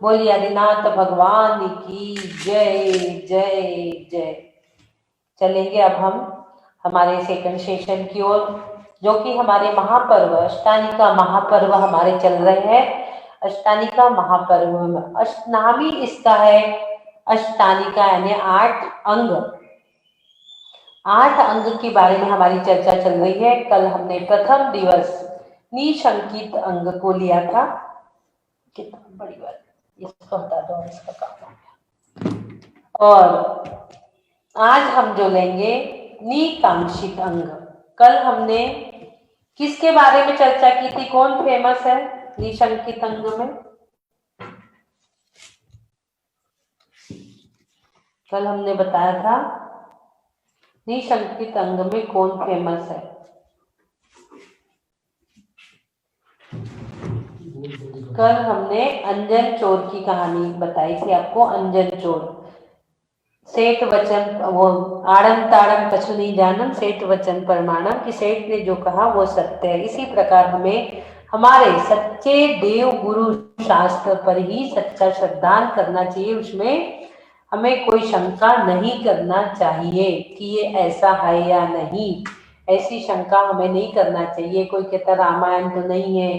बोलिए आदिनाथ भगवान की जय जय जय। चलेंगे अब हम हमारे सेकंड सेशन की ओर, जो कि हमारे महापर्व अष्टानिका महापर्व हमारे चल रहे हैं। अष्टानिका महापर्व में नाम ही इसका है अष्टानिका, यानी 8 अंग। 8 अंग के बारे में हमारी चर्चा चल रही है। कल हमने प्रथम दिवस निशंकित अंग को लिया था। कितना बड़ी बात, इसको हटा दो, इसका काम हो गया। और आज हम जो लेंगे निकांक्षित अंग। कल हमने किसके बारे में चर्चा की थी? कौन फेमस है निशंकित अंग में? कल हमने बताया था निशंकित अंग में कौन फेमस है। कल हमने अंजन चोर की कहानी बताई थी आपको। अंजन चोर, सेठ वचन, वो आड़म ताड़म कछु नहीं जानम, सेठ वचन प्रमाणम, कि सेठ ने जो कहा वो सत्य है। इसी प्रकार हमें हमारे सच्चे देव गुरु शास्त्र पर ही सच्चा श्रद्धान करना चाहिए। उसमें हमें कोई शंका नहीं करना चाहिए कि ये ऐसा है या नहीं। ऐसी शंका हमें नहीं करना चाहिए। कोई कहता रामायण तो नहीं है,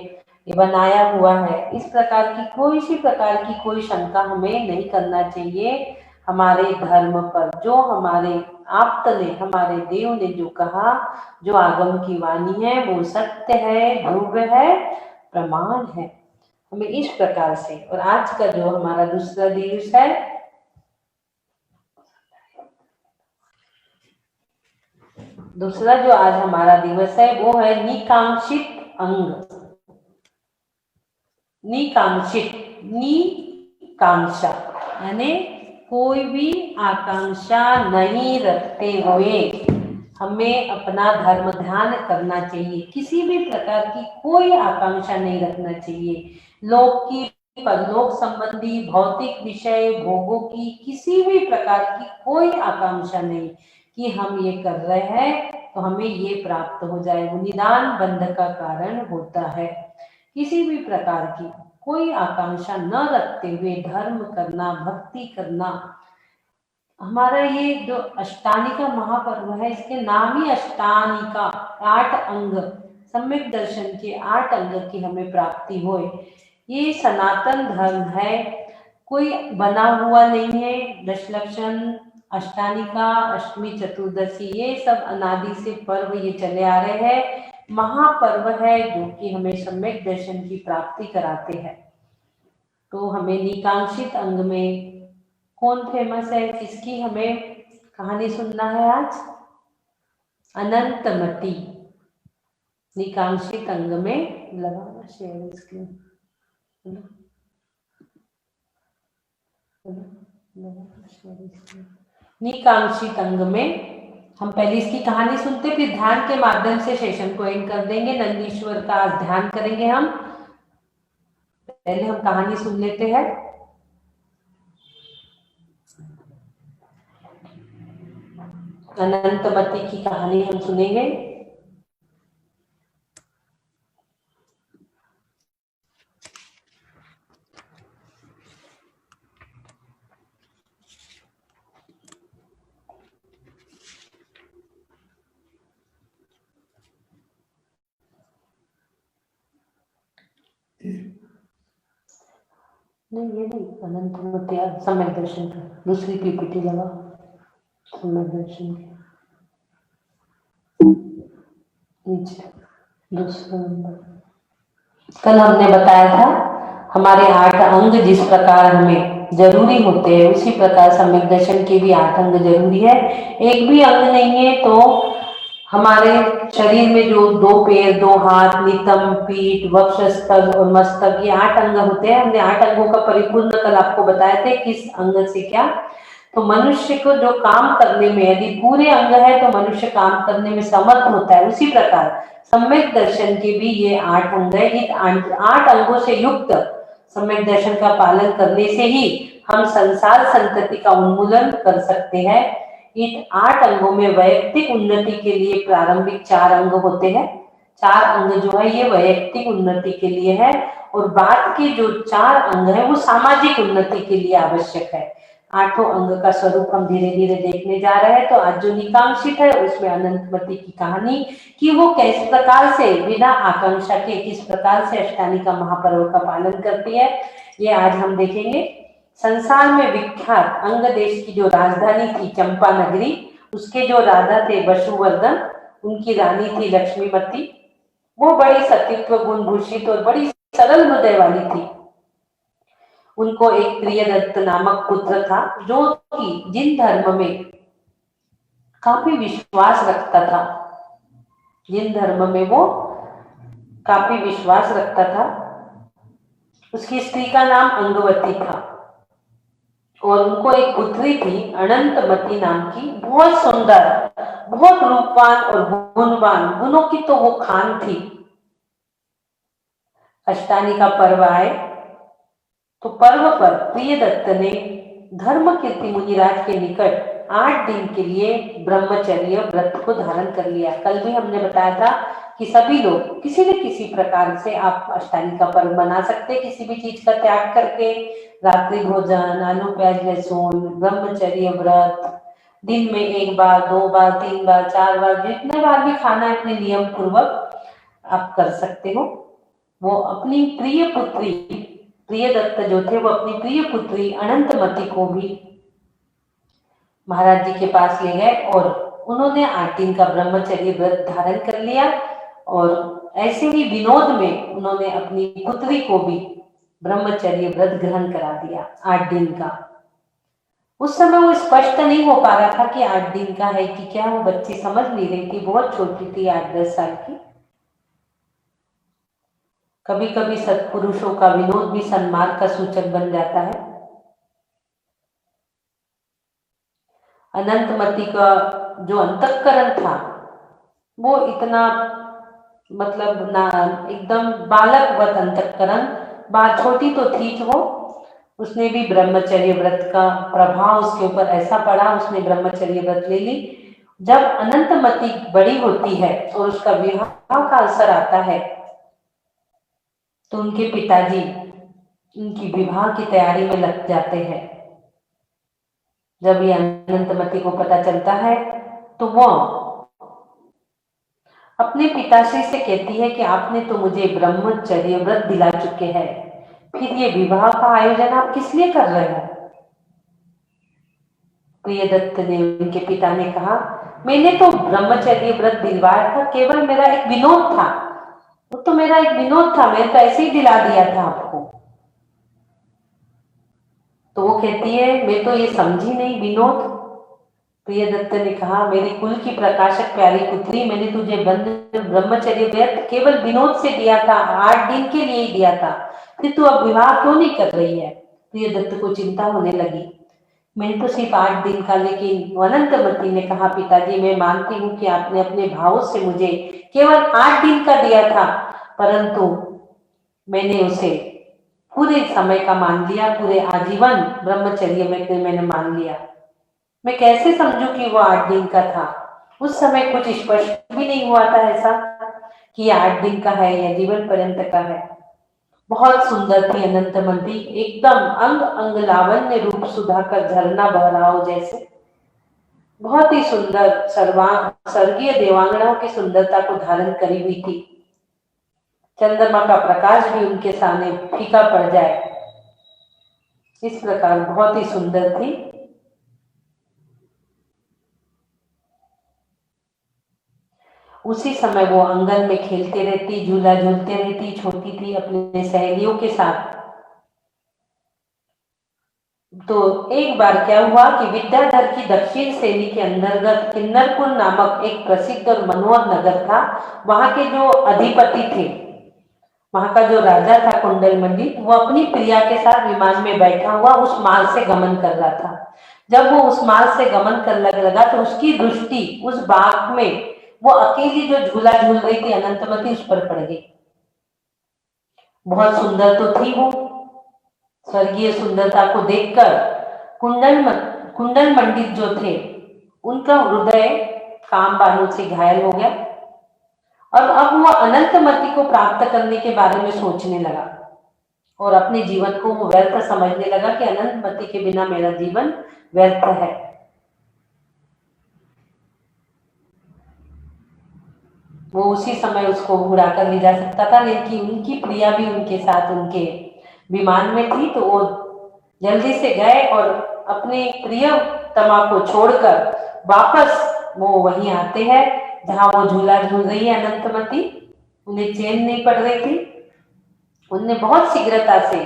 ये बनाया हुआ है, इस प्रकार की कोई सी प्रकार की कोई शंका हमें नहीं करना चाहिए हमारे धर्म पर। जो हमारे आप्त ने, हमारे देव ने जो कहा, जो आगम की वाणी है, वो सत्य है, ध्रुव है, प्रमाण है। हमें इस प्रकार से। और आज का जो हमारा दूसरा दिवस है, दूसरा जो आज हमारा दिवस है वो है निकांक्षित अंग। निकांक्षित, निकांक्षा यानी कोई भी आकांक्षा नहीं रखते हुए हमें अपना धर्म ध्यान करना चाहिए। किसी भी प्रकार की कोई आकांक्षा नहीं रखना चाहिए। लोक की, परलोक संबंधी, भौतिक विषय, भोगों की किसी भी प्रकार की कोई आकांक्षा नहीं कि हम ये कर रहे हैं तो हमें ये प्राप्त हो जाए। वो निदान बंध का कारण होता है। किसी भी प्रकार की कोई आकांक्षा न रखते हुए धर्म करना, भक्ति करना। हमारा ये जो अष्टानिका महापर्व है, इसके नाम ही अष्टानिका, 8 अंग, सम्यक दर्शन के 8 अंग की हमें प्राप्ति हो। ये सनातन धर्म है, कोई बना हुआ नहीं है। दशलक्षण, अष्टानिका, अष्टमी, चतुर्दशी, ये सब अनादि से पर्व ये चले आ रहे हैं। महापर्व है जो कि हमें सम्यक दर्शन की प्राप्ति कराते हैं। तो हमें निकांक्षित अंग में कौन फेमस है, किसकी हमें कहानी सुनना है आज? अनंतमती। निकांक्षित अंग में लगाना शेयर स्क्रीन, निकांक्षित अंग में हम पहले इसकी कहानी सुनते, फिर ध्यान के माध्यम से सेशन को एंड कर देंगे। नंदीश्वर का आज ध्यान करेंगे हम। पहले हम कहानी सुन लेते हैं। अनंतमती की कहानी हम सुनेंगे। नहीं, ये नहीं, अनंतमती सम्यक दर्शन का दूसरी पीपीटी लगा, सम्यक दर्शन के नीचे दूसरा नंबर। कल हमने बताया था हमारे 8 अंग जिस प्रकार हमें जरूरी होते हैं, उसी प्रकार सम्यक दर्शन के भी 8 अंग जरूरी है। एक भी अंग नहीं है तो हमारे शरीर में जो 2 पैर, 2 हाथ, नितंब, पीठ, वक्षस्थल और मस्तक, ये 8 अंग होते हैं। हमने 8 अंगों का परिपूर्ण कल आपको बताए थे, किस अंग से क्या। तो मनुष्य को जो काम करने में, यदि पूरे अंग है तो मनुष्य काम करने में समर्थ होता है, उसी प्रकार सम्यक दर्शन के भी ये 8 अंग है। इन 8 अंगों से युक्त सम्यक दर्शन का पालन करने से ही हम संसार संतति का उन्मूलन कर सकते हैं। इन 8 अंगों में वैयक्तिक उन्नति के लिए प्रारंभिक 4 अंग होते हैं। 4 अंग जो है ये वैयक्तिक उन्नति के लिए है और बाद के जो 4 अंग है वो सामाजिक उन्नति के लिए आवश्यक है। 8 अंग का स्वरूप हम धीरे धीरे देखने जा रहे हैं। तो आज जो निकांक्षित है उसमें अनंतमती की कहानी कि वो किस प्रकार से बिना आकांक्षा के किस प्रकार से अष्टानिका महापर्व का पालन करती है, ये आज हम देखेंगे। संसार में विख्यात अंग देश की जो राजधानी थी चंपा नगरी, उसके जो राजा थे वसुवर्धन, उनकी रानी थी लक्ष्मीमती। वो बड़ी सतीत्व गुण भूषित और बड़ी सरल हृदय वाली थी। उनको एक प्रियदत्त नामक पुत्र था जो कि जिन धर्म में काफी विश्वास रखता था, जिन धर्म में वो काफी विश्वास रखता था, उसकी स्त्री का नाम अंगवती था और उनको एक पुत्री थी अनंतमती नाम की, बहुत सुंदर, बहुत रूपवान और गुणवान, गुणों की तो वो खान थी। अष्टानिका पर्व आए तो पर्व पर प्रियदत्त ने धर्मकीर्ति मुनिराज के निकट 8 दिन के लिए ब्रह्मचर्य व्रत को धारण कर लिया। कल भी हमने बताया था कि सभी लोग किसी न किसी प्रकार से आप अष्टानिका पर्व मना सकते, किसी भी चीज का त्याग करके, रात्रि भोजन, आलू प्याज लहसुन, ब्रह्मचर्य व्रत, दिन में 1 बार 2 बार 3 बार 4 बार जितने बार भी खाना है अपने नियम पूर्वक आप कर सकते हो। वो अपनी प्रिय पुत्री प्रियदत्त जो थे वो अपनी प्रिय पुत्री अनंतमती को भी महाराज जी के पास ले गए और उन्होंने 8 दिन का ब्रह्मचर्य व्रत धारण कर लिया और ऐसे ही विनोद में उन्होंने अपनी पुत्री को भी ब्रह्मचर्य व्रत ग्रहण करा दिया 8 दिन का। उस समय वो स्पष्ट नहीं हो पा रहा था कि 8 दिन का है कि क्या, वो बच्ची समझ नहीं रही थी, बहुत छोटी थी, 8-10 साल की। कभी कभी सत्पुरुषों का विनोद भी सन्मार्ग का सूचक बन जाता है। अनंतमती का जो अंतःकरण था वो इतना मतलब ना एकदम बालकवत अंतःकरण, छोटी तो थी वो, उसने भी ब्रह्मचर्य व्रत का प्रभाव उसके ऊपर ऐसा पड़ा, उसने ब्रह्मचर्य व्रत ले ली। जब अनंतमती बड़ी होती है और उसका विवाह का अवसर आता है तो उनके पिताजी उनकी विवाह की तैयारी में लग जाते हैं। जब ये अनंतमती को पता चलता है तो वो अपने पिताश्री से कहती है कि आपने तो मुझे ब्रह्मचर्य व्रत दिला चुके हैं, फिर ये विवाह का आयोजन आप किस लिए कर रहे हो? प्रियदत्त ने, उनके पिता ने कहा, मैंने तो ब्रह्मचर्य व्रत दिलवाया था, केवल मेरा एक विनोद था, वो तो मेरा एक विनोद था, मैंने तो ऐसे ही दिला दिया था आपको। तो वो कहती है मैं तो ये समझी नहीं विनोद। प्रियदत्त ने कहा, मेरी कुल की प्रकाशक प्यारी पुत्री, मैंने तुझे ब्रह्मचर्य व्रत केवल विनोद से दिया था, 8 दिन के लिए ही दिया था, फिर तू अब विवाह क्यों नहीं कर रही है? प्रियदत्त को चिंता होने लगी, मैंने तो सिर्फ 8 दिन का। लेकिन अनंतमती ने कहा, पिताजी मैं मानती हूँ कि आपने अपने भाव से मुझे केवल 8 दिन का दिया था, परंतु मैंने उसे पूरे समय का मान लिया, पूरे आजीवन ब्रह्मचर्य में मैंने मान लिया। मैं कैसे समझूं कि वो 8 दिन का था? उस समय कुछ स्पष्ट भी नहीं हुआ था ऐसा कि 8 दिन का है या जीवन पर्यंत का है। बहुत सुंदर थी अनंतमती, एकदम अंग अंग लावण्य रूप सुधाकर झरना बह रहा हो जैसे, बहुत ही सुंदर, स्वर्गीय देवांगनाओं की सुंदरता को धारण करी हुई थी। चंद्रमा का प्रकाश भी उनके सामने फीका पड़ जाए, इस प्रकार बहुत ही सुंदर थी। उसी समय वो आंगन में खेलते रहती, झूला झूलते रहती, छोटी थी, अपने सहेलियों के साथ। तो एक बार क्या हुआ कि विद्याधर की दक्षिण शैली के अंतर्गत किन्नरपुर नामक एक प्रसिद्ध और मनोहर नगर था। वहां के जो अधिपति थे, वहां का जो राजा था कुंडल मंडित, वो अपनी प्रिया के साथ विमान में बैठा हुआ उस मार्ग से गमन कर रहा था। जब वो उस मार्ग से गमन करने लगा तो उसकी दृष्टि उस बाग में वो अकेली जो झूला झूल रही थी अनंतमती, उस पर पड़ गई। बहुत सुंदर तो थी वो, स्वर्गीय सुंदरता को देखकर कुंडल मंडित जो थे उनका हृदय कामबाणों से घायल हो गया। और अब वह अनंतमति को प्राप्त करने के बारे में सोचने लगा और अपने जीवन को वो व्यर्थ समझने लगा कि अनंतमति के बिना मेरा जीवन व्यर्थ है। वो उसी समय उसको उड़ाकर ले जा सकता था, लेकिन उनकी प्रिया भी उनके साथ उनके विमान में थी, तो वो जल्दी से गए और अपने प्रियतमा को छोड़कर वापस वो वहीं आते हैं जहां वो झूला झूल रही है अनंतमति। उन्हें चैन नहीं पड़ रही थी। उनने बहुत शीघ्रता से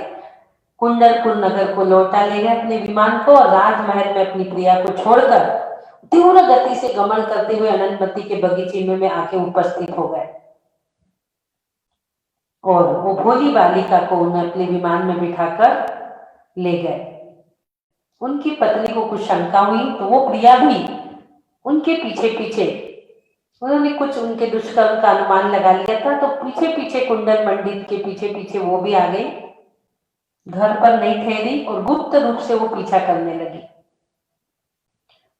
कुंडलपुर नगर को लौटा ले गए अपने विमान को और राजमहल में अपनी प्रिया को छोड़कर तीव्र गति से गमन करते हुए अनंतमति के बगीचे में आके उपस्थित हो गए और वो भोली बालिका को उन्हें अपने विमान में बिठाकर ले गए। उनकी पत्नी को कुछ शंका हुई तो वो प्रिया भी उनके पीछे पीछे, उन्होंने कुछ उनके दुष्कर्म का अनुमान लगा लिया था, तो पीछे पीछे कुंडल मंडित के पीछे पीछे वो भी आ गई। घर पर नहीं ठहरी और गुप्त रूप से वो पीछा करने लगी।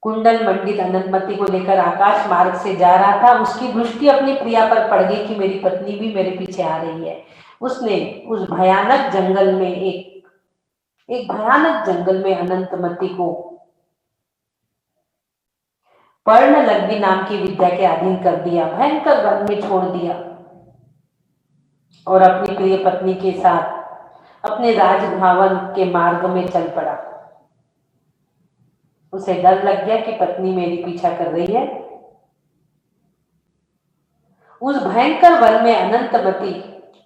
कुंडल मंडित अनंतमति को लेकर आकाश मार्ग से जा रहा था। उसकी दृष्टि अपनी प्रिया पर पड़ गई कि मेरी पत्नी भी मेरे पीछे आ रही है। उसने उस भयानक जंगल में एक भयानक जंगल में अनंतमति को पर्णलग्वी नाम की विद्या के अधीन कर दिया, भयंकर वन में छोड़ दिया और अपनी प्रिय पत्नी के साथ अपने राजभवन के मार्ग में चल पड़ा। उसे डर लग गया कि पत्नी मेरी पीछा कर रही है। उस भयंकर वन में अनंतमति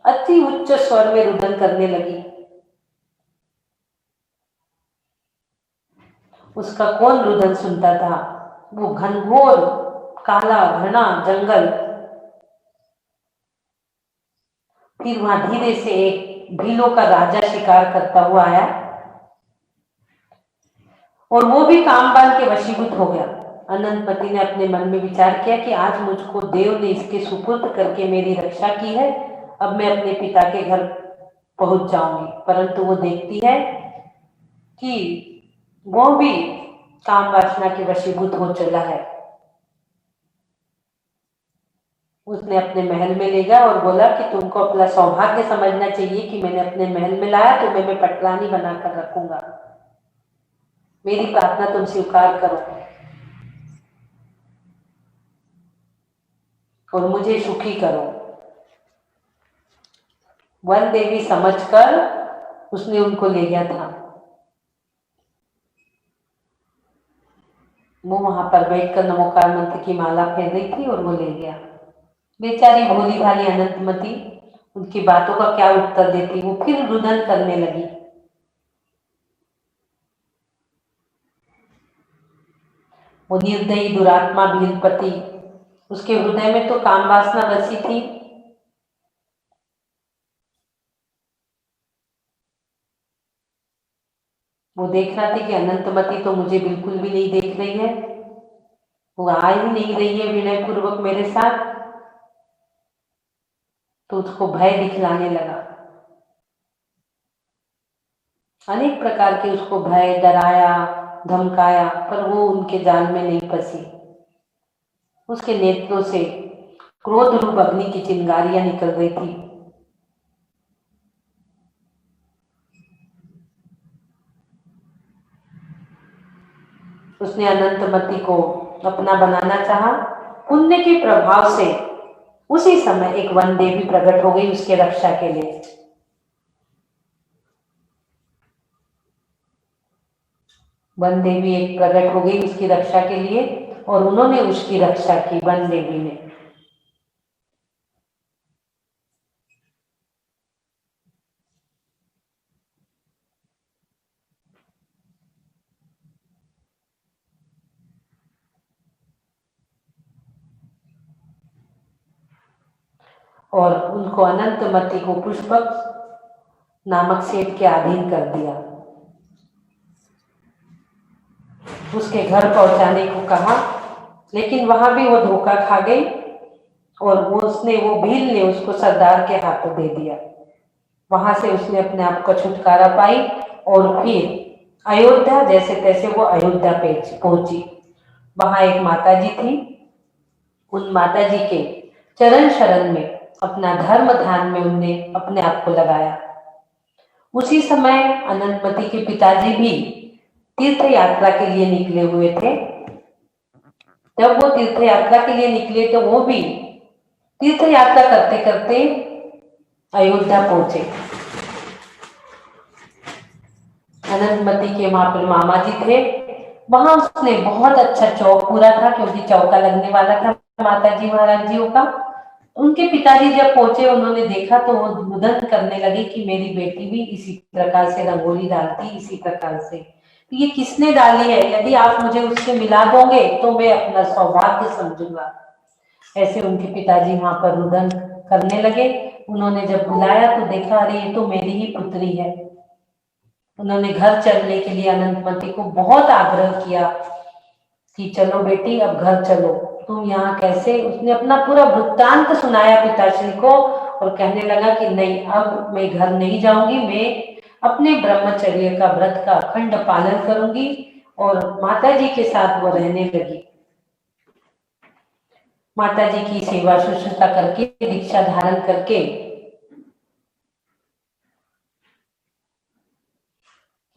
अति उच्च स्वर में रुदन करने लगी। उसका कौन रुदन सुनता था? वो घनघोर काला घना जंगल। फिर वहां धीरे से एक भीलों का राजा शिकार करता हुआ आया और वो भी कामबान के वशीभूत हो गया। अनंतमति ने अपने मन में विचार किया कि आज मुझको देव ने इसके सुपुर्द करके मेरी रक्षा की है, अब मैं अपने पिता के घर पहुंच जाऊंगी। परंतु वो देखती है कि वो भी काम वासना के वशीभूत हो चला है। उसने अपने महल में ले गया और बोला कि तुमको अपना सौभाग्य समझना चाहिए कि मैंने अपने महल में लाया, तुम्हें मैं पटरानी बनाकर रखूंगा। मेरी प्रार्थना तुम स्वीकार करो और मुझे सुखी करो। वन देवी समझकर उसने उनको ले गया था। वो वहां पर बैठकर नमोकार मंत्र की माला फेर रही थी और वो ले गया। बेचारी भोली भाली अनंतमति उनकी बातों का क्या उत्तर देती। वो फिर रुदन करने लगी। वो निर्दयी दुरात्मा भीलपति, उसके हृदय में तो काम वासना बसी थी। वो देख रहा था कि अनंतमति तो मुझे बिल्कुल भी नहीं देख रही है, वो आ ही नहीं रही है विनय पूर्वक मेरे साथ, तो उसको भय दिखलाने लगा। अनेक प्रकार के उसको भय, डराया, धमकाया, पर वो उनके जाल में नहीं फंसी। उसके नेत्रों से क्रोध रूप अग्नि की चिंगारियां निकल रही थी। उसने अनंतमति को अपना बनाना चाहा। पुण्य के प्रभाव से उसी समय एक वन देवी प्रकट हो गई उसके रक्षा के लिए। वन देवी एक प्रकट हो गई उसकी रक्षा के लिए और उन्होंने उसकी रक्षा की। वन देवी ने और उनको अनंतमति को पुष्पक नामक सेठ के अधीन कर दिया। उसके घर पहुंचाने को कहा, लेकिन वहां भी वो धोखा खा गई और वो भील ने उसको सरदार के हाथों दे दिया। वहां से उसने अपने आप का छुटकारा पाई और फिर अयोध्या जैसे तैसे वो अयोध्या पहुंची। वहां एक माताजी थी। उन माताजी के चरण शरण में, अपना धर्म ध्यान में उनने अपने आप को लगाया। उसी समय अनंतमती के पिताजी भी तीर्थ यात्रा के लिए निकले हुए थे। जब वो तीर्थ यात्रा के लिए निकले तो वो भी तीर्थ यात्रा करते करते अयोध्या पहुंचे। अनंतमती के वहां पर मामा जी थे, वहां उसने बहुत अच्छा चौक पूरा था, क्योंकि चौका लगने वाला था माता जी महाराज जी का। उनके पिताजी जब पहुंचे, उन्होंने देखा तो वो मुदन करने लगे कि मेरी बेटी भी इसी प्रकार से रंगोली डालती, इसी प्रकार से। तो ये किसने डाली है? यदि आप मुझे उससे मिला दोगे तो मैं अपना सौभाग्य समझूंगा। ऐसे उनके पिताजी वहां पर रुदन करने लगे। उन्होंने जब बुलाया तो देखा, अरे ये तो मेरी ही पुत्री है। उन्होंने घर चलने के लिए अनंतमती को बहुत आग्रह किया कि चलो बेटी अब घर चलो, तुम यहाँ कैसे। उसने अपना पूरा वृत्तांत सुनाया पिताश्री को और कहने लगा कि नहीं, अब मैं घर नहीं जाऊंगी, मैं अपने ब्रह्मचर्य का व्रत का अखंड पालन करूंगी। और माता जी के साथ वो रहने लगी। माता जी की सेवा शुश्रूषा करके, दीक्षा धारण करके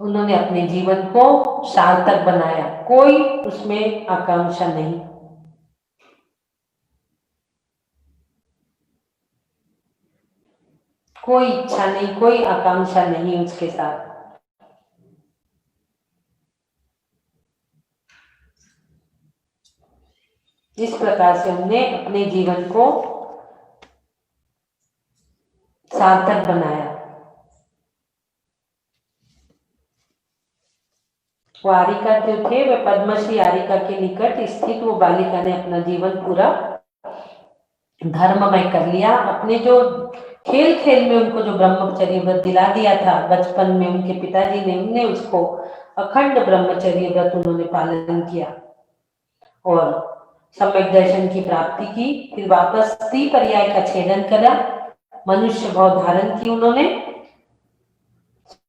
उन्होंने अपने जीवन को सार्थक बनाया। कोई उसमें आकांक्षा नहीं। कोई इच्छा नहीं, कोई आकांक्षा नहीं उसके साथ। इस प्रकार से उन्होंने अपने जीवन को सार्थक बनाया। वो आरिका जो थे, वे पद्मश्री आरिका के निकट स्थित वो बालिका ने अपना जीवन पूरा धर्ममय कर लिया। अपने जो खेल खेल में उनको जो ब्रह्मचर्य व्रत दिला दिया था बचपन में उनके पिताजी ने, उनने उसको अखंड ब्रह्मचर्य व्रत उन्होंने पालन किया और सम्यक दर्शन की प्राप्ति की। फिर वापस 3 पर्याय का छेदन करा, मनुष्य भाव धारण की उन्होंने,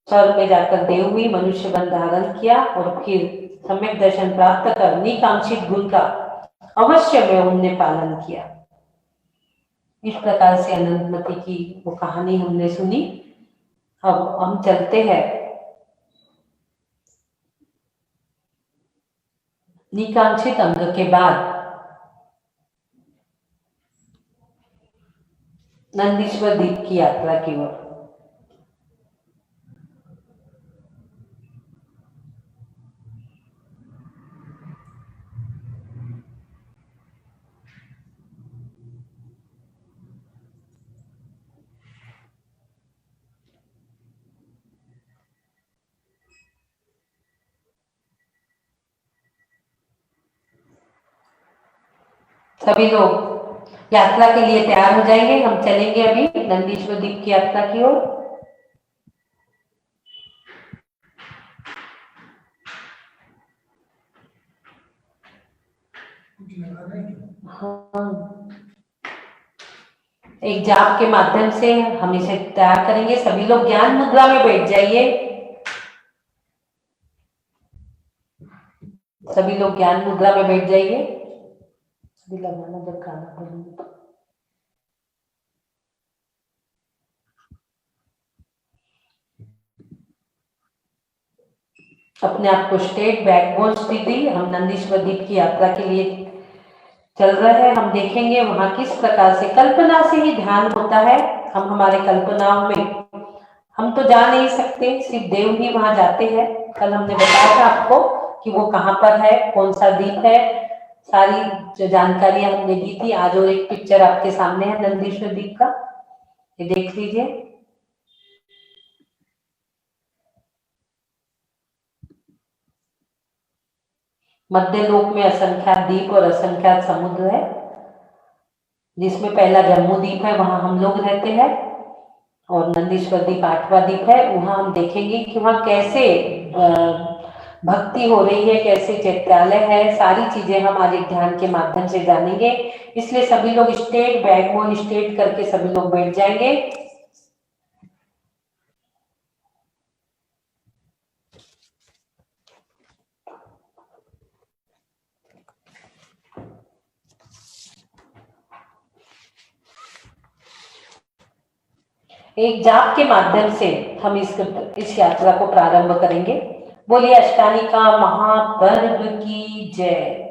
स्वर्ग में जाकर देव हुई, मनुष्य बन धारण किया और फिर सम्यक दर्शन प्राप्त कर निकांक्षित गुण का अवश्य में उनने पालन किया। इस प्रकार से अनंतमती की वो कहानी हमने सुनी। अब हम चलते हैं निकांक्षित अंग के बाद नंदीश्वर द्वीप की यात्रा की ओर। सभी लोग यात्रा के लिए तैयार हो जाएंगे। हम चलेंगे अभी नंदीश्वर द्वीप की यात्रा की ओर। हाँ, एक जाप के माध्यम से हम इसे तैयार करेंगे। सभी लोग ज्ञान मुद्रा में बैठ जाइए। सभी लोग ज्ञान मुद्रा में बैठ जाइए। अभी लगाना जब खाना खोलूंगी। अपने आप को स्ट्रेट बैकबोन स्थिति, हम नंदीश्वर द्वीप की यात्रा के लिए चल रहे हैं। हम देखेंगे वहां किस प्रकार से कल्पना से ही ध्यान होता है। हम हमारे कल्पनाओं में हम तो जा नहीं सकते, सिर्फ देव ही वहां जाते हैं। कल हमने बताया था आपको कि वो कहाँ पर है, कौन सा द्वीप है, सारी जो जानकारियां हमने दी थी। आज और एक पिक्चर आपके सामने है नंदीश्वर द्वीप का, ये देख लीजिए। मध्य लोक में असंख्यात द्वीप और असंख्यात समुद्र है, जिसमें पहला जम्मू द्वीप है, वहां हम लोग रहते हैं। और नंदीश्वर द्वीप 8वां द्वीप है। वहां हम देखेंगे कि वहां कैसे भक्ति हो रही है, कैसे चैत्यालय है, सारी चीजें हम आज एक ध्यान के माध्यम से जानेंगे। इसलिए सभी लोग स्ट्रेट बैकबोन स्ट्रेट करके सभी लोग बैठ जाएंगे। एक जाप के माध्यम से हम इस यात्रा को प्रारंभ करेंगे। बोलिए अष्टानिका महापर्व की जय।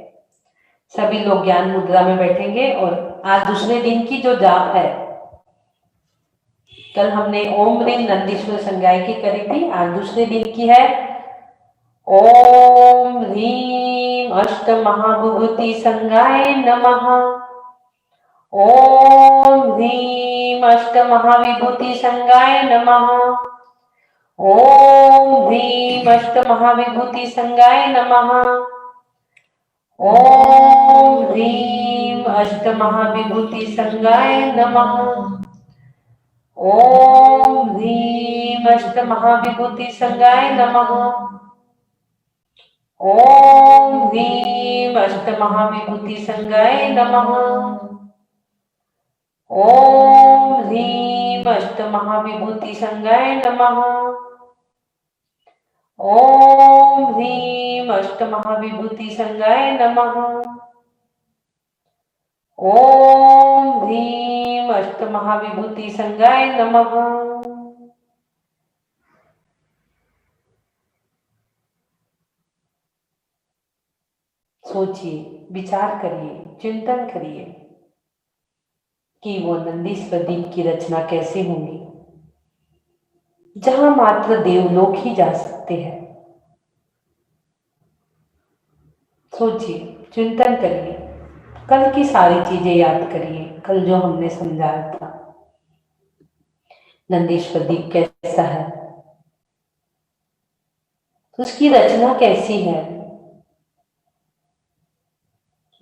सभी लोग ज्ञान मुद्रा में बैठेंगे और आज दूसरे दिन की जो जाप है, कल हमने ओम ह्रीं नंदीश्वर संज्ञाय की करी थी, आज दूसरे दिन की है ओम ह्रीं अष्ट महाविभूति संज्ञाय नमः। ओम ह्रीं अष्ट महाविभूति संज्ञाय नमः। ओम ह्रीं अष्ट महाविभूति संज्ञाय नमः। ओम ह्रीं अष्ट महाविभूति संज्ञाय नमः। ओम ह्रीं अष्ट महाविभूति संज्ञाय नमः। ओम ह्रीं अष्ट महाविभूति संज्ञाय नमः। ओम ह्रीं अष्ट महाविभूति संज्ञाय नमः। ओम ह्रीं अष्ट महाविभूति संज्ञाय नमः। ओम ह्रीं अष्ट महाविभूति संज्ञाय नमः। सोचिए, विचार करिए, चिंतन करिए कि वो नंदीश्वर दीप की रचना कैसे होंगी, जहां मात्र देवलोक ही जा सकते हैं। सोचिए, चिंतन करिए, कल की सारी चीजें याद करिए, कल जो हमने समझाया था। नंदीश्वर दीप कैसा है, उसकी रचना कैसी है,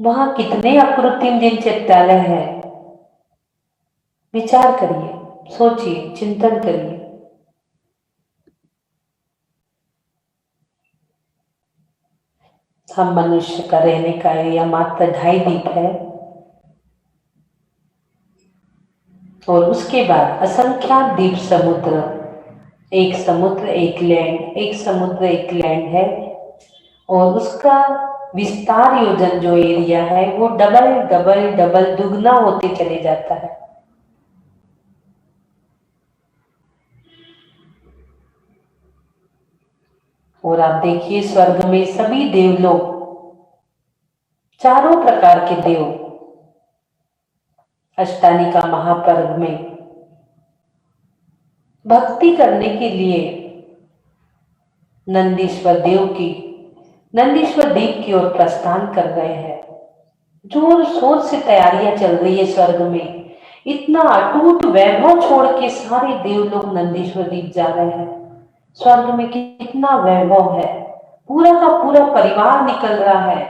वहां कितने अप्रतिम दिन चित्रालय है। विचार करिए, सोचिए, चिंतन करिए। हम मनुष्य का रहने का एरिया मात्र 2.5 दीप है और उसके बाद असंख्यात द्वीप समुद्र, एक समुद्र एक लैंड, एक समुद्र एक लैंड है और उसका विस्तार योजन जो एरिया है वो डबल डबल डबल दुगना होते चले जाता है। और आप देखिए स्वर्ग में सभी देवलोक, चारों प्रकार के देव अष्टानिका महापर्व में भक्ति करने के लिए नंदीश्वर दीप की ओर प्रस्थान कर रहे हैं। जोर शोर से तैयारियां चल रही है स्वर्ग में। इतना अटूट वैभव छोड़ के सारे देवलोग नंदीश्वर दीप जा रहे हैं। स्वर्ग में कितना वैभव है, पूरा का पूरा परिवार निकल रहा है,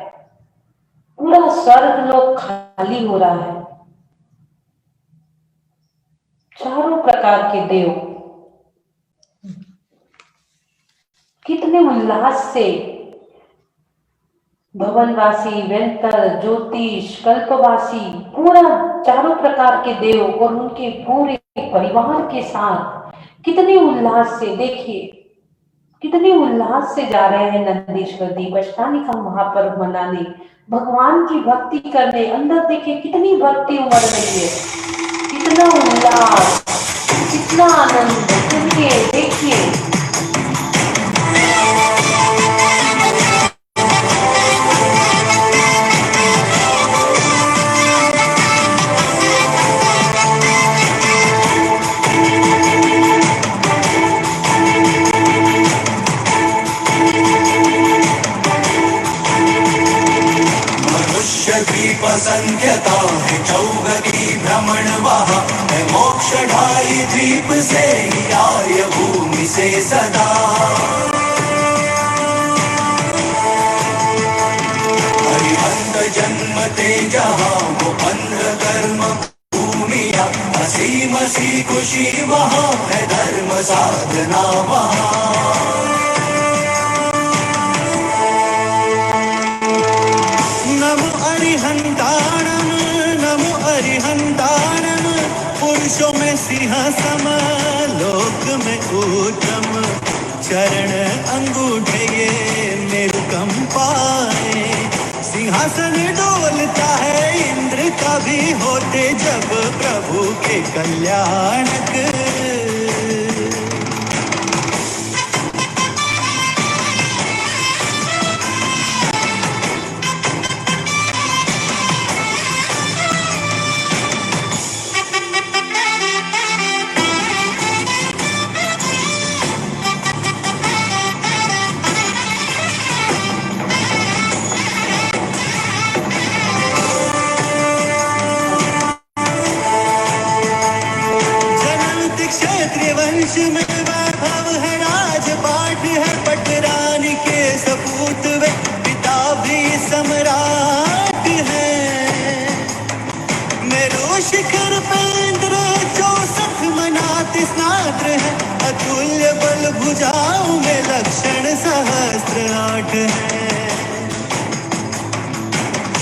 पूरा स्वर्ग लोग खाली हो रहा है। चारों प्रकार के देव कितने उल्लास से, भवनवासी, वेंतर, ज्योतिष, कल्पवासी, पूरा चारों प्रकार के देव और उनके पूरे परिवार के साथ कितने उल्लास से, देखिए कितने उल्लास से जा रहे हैं नंदीश्वर दीप अष्टानिका महापर्व मनाने, भगवान की भक्ति करने। अंदर देखिए कितनी भक्ति उमड़ रही है, कितना उल्लास, कितना आनंद। सुनिए, देखिए असंख्यता है चौगनी भ्रमण वहा है मोक्ष 2.5 द्वीप से ही आय भूमि से सदा। हरिहंत जन्मते जहाँ वो अंध कर्म भूमिया, हसी मसी खुशी वहाँ है धर्म साधना वहाँ। अरिहंताणम नमो अरिहंताणम, पुरुषों में सिंहासम लोक में ऊर्जम, चरण अंगूठे ये मेरु कंपाए, सिंहासन डोलता है इंद्र का भी होते जब प्रभु के कल्याणक। मात्र है, अतुल्य बल भुजाओं में लक्षण सहस्त्र 8 है।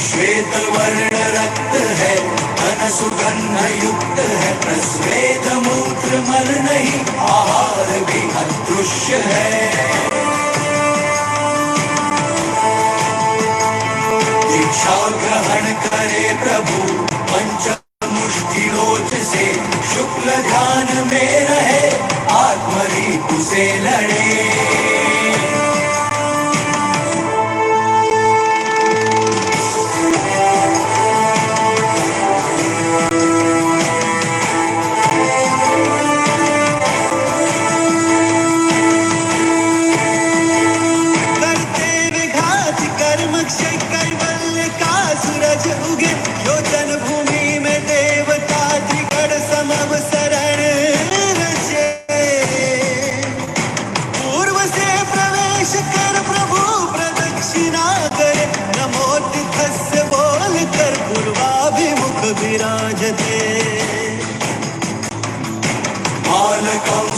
श्वेत वर्ण रक्त है, तन सुगंध युक्त है, प्रस्वेद मूत्र मल नहीं, आहार भी अदृश्य है। दीक्षा ग्रहण करे प्रभु पंचमुष्टि लोच से, शुक्ल ध्यान में रहे, आत्मरीप से लड़े।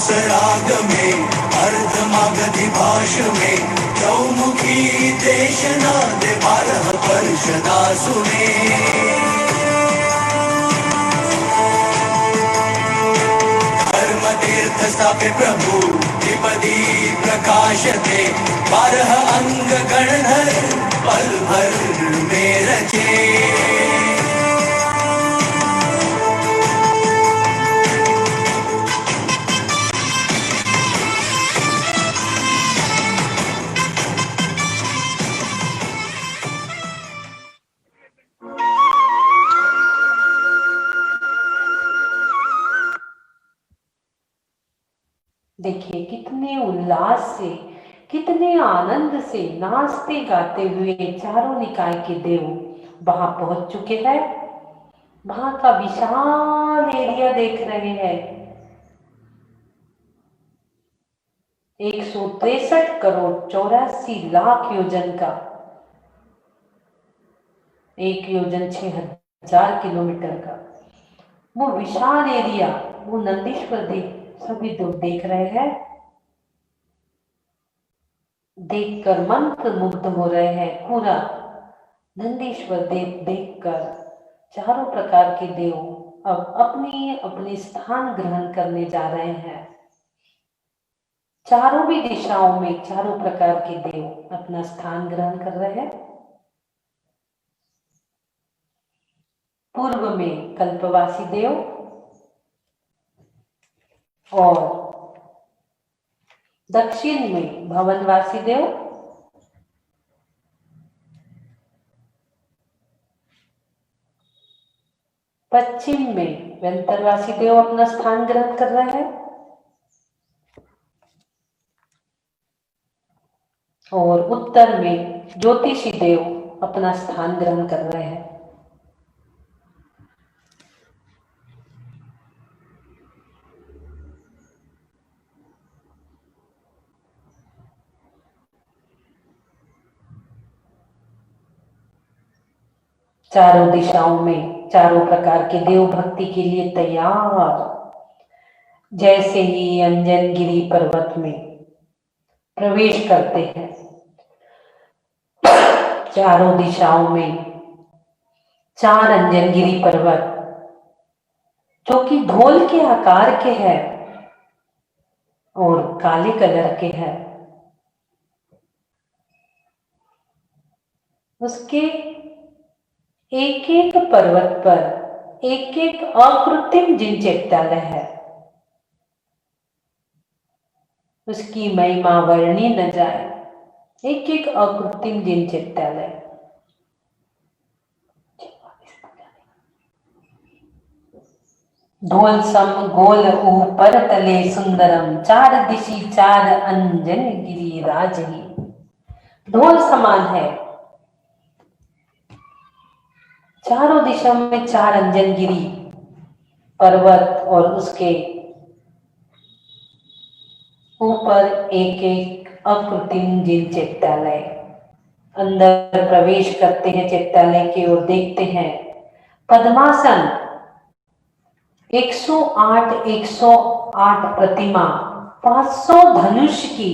राग में अर्धमागधी भाष में, चौमुखी देशना दे 12 वर्षदा सुने। धर्म तीर्थ स्थापे प्रभु त्रिपदी प्रकाश थे, 12 अंग गणधर पल भर में रचे। देखिए कितने उल्लास से, कितने आनंद से नाचते गाते हुए चारों निकाय के देव वहां पहुंच चुके हैं। वहां का विशाल एरिया देख रहे हैं। 163 करोड़ 84 लाख योजन का, 1 योजन 6000 किलोमीटर का वो विशाल एरिया, वो नंदीश्वर देव सभी लोग देख रहे हैं। देखकर मंत्र मुग्ध हो रहे हैं। पूरा नंदीश्वर देव देखकर चारों प्रकार के देव अब अपनी अपनी स्थान ग्रहण करने जा रहे हैं। चारों भी दिशाओं में चारों प्रकार के देव अपना स्थान ग्रहण कर रहे हैं। पूर्व में कल्पवासी देव और दक्षिण में भवनवासी देव, पश्चिम में व्यंतरवासी देव अपना स्थान ग्रहण कर रहे हैं और उत्तर में ज्योतिषी देव अपना स्थान ग्रहण कर रहे हैं। चारों दिशाओं में चारों प्रकार के देव भक्ति के लिए तैयार। जैसे ही अंजनगिरी पर्वत में प्रवेश करते हैं, चारों दिशाओं में 4 अंजनगिरी पर्वत जो कि ढोल के आकार के हैं और काले कलर के हैं, उसके एक एक पर्वत पर एक एक अकृत्रिम जिन चैत्यालय है। उसकी महिमा वर्णी न जाए। एक एक अकृत्रिम जिन चैत्यालय। ढोल सम गोल ऊपर तले सुंदरम, 4 दिशी 4 अंजन गिरी राज ही। ढोल समान है, चारों दिशाओं में 4 अंजनगिरी पर्वत और उसके ऊपर एक एक अकृत्रिम जिन चैत्यालय। अंदर प्रवेश करते हैं चैत्यालय के और देखते हैं पद्मासन 108 प्रतिमा, 500 धनुष की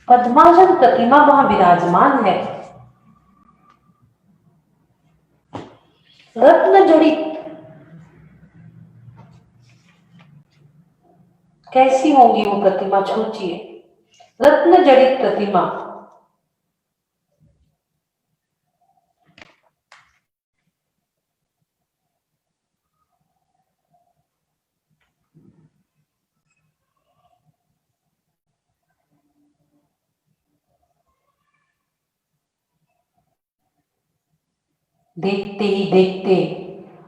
पद्मासन प्रतिमा वहां विराजमान है। रत्न जड़ित, कैसी होंगी वो प्रतिमा, सोचिए। रत्न जड़ित प्रतिमा, देखते ही देखते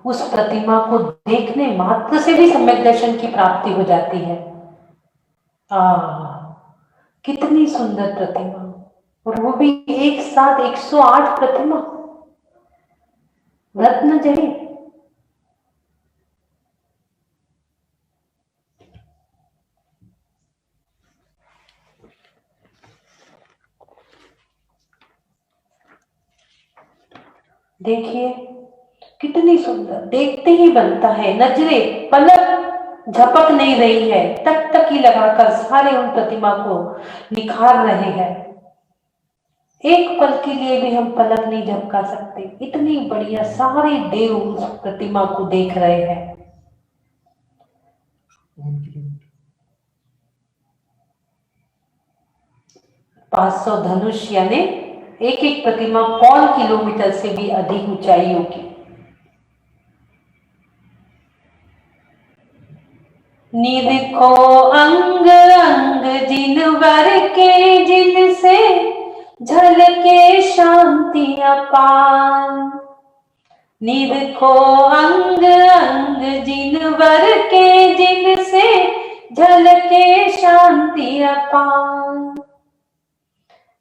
उस प्रतिमा को देखने मात्र से भी सम्यक दर्शन की प्राप्ति हो जाती है। कितनी सुंदर प्रतिमा, और वो भी एक साथ 108 प्रतिमा रत्न जड़ित। देखिए कितनी सुंदर, देखते ही बनता है, नजरे पलक झपक नहीं रही है, टकटकी लगाकर सारे उन प्रतिमा को निखार रहे हैं। एक पल के लिए भी हम पलक नहीं झपका सकते, इतनी बढ़िया सारे देव उस प्रतिमा को देख रहे हैं। 500 धनुष यानी एक एक प्रतिमा कौन किलोमीटर से भी अधिक ऊंचाई होगी। निरखो अंग अंग जिनवर के, जिनसे झलके शांति अपार। निरखो अंग अंग जिनवर के, जिनसे झलके शांति अपार।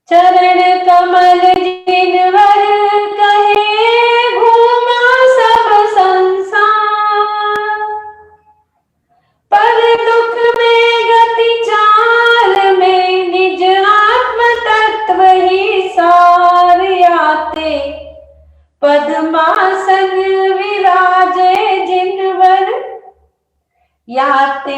चरण कमल जिनवर कहे, घूमा सब संसार। पर दुख में गति चाल में, निज आत्म तत्व ही सार। आते पद्मासन विराजे जिनवर, याते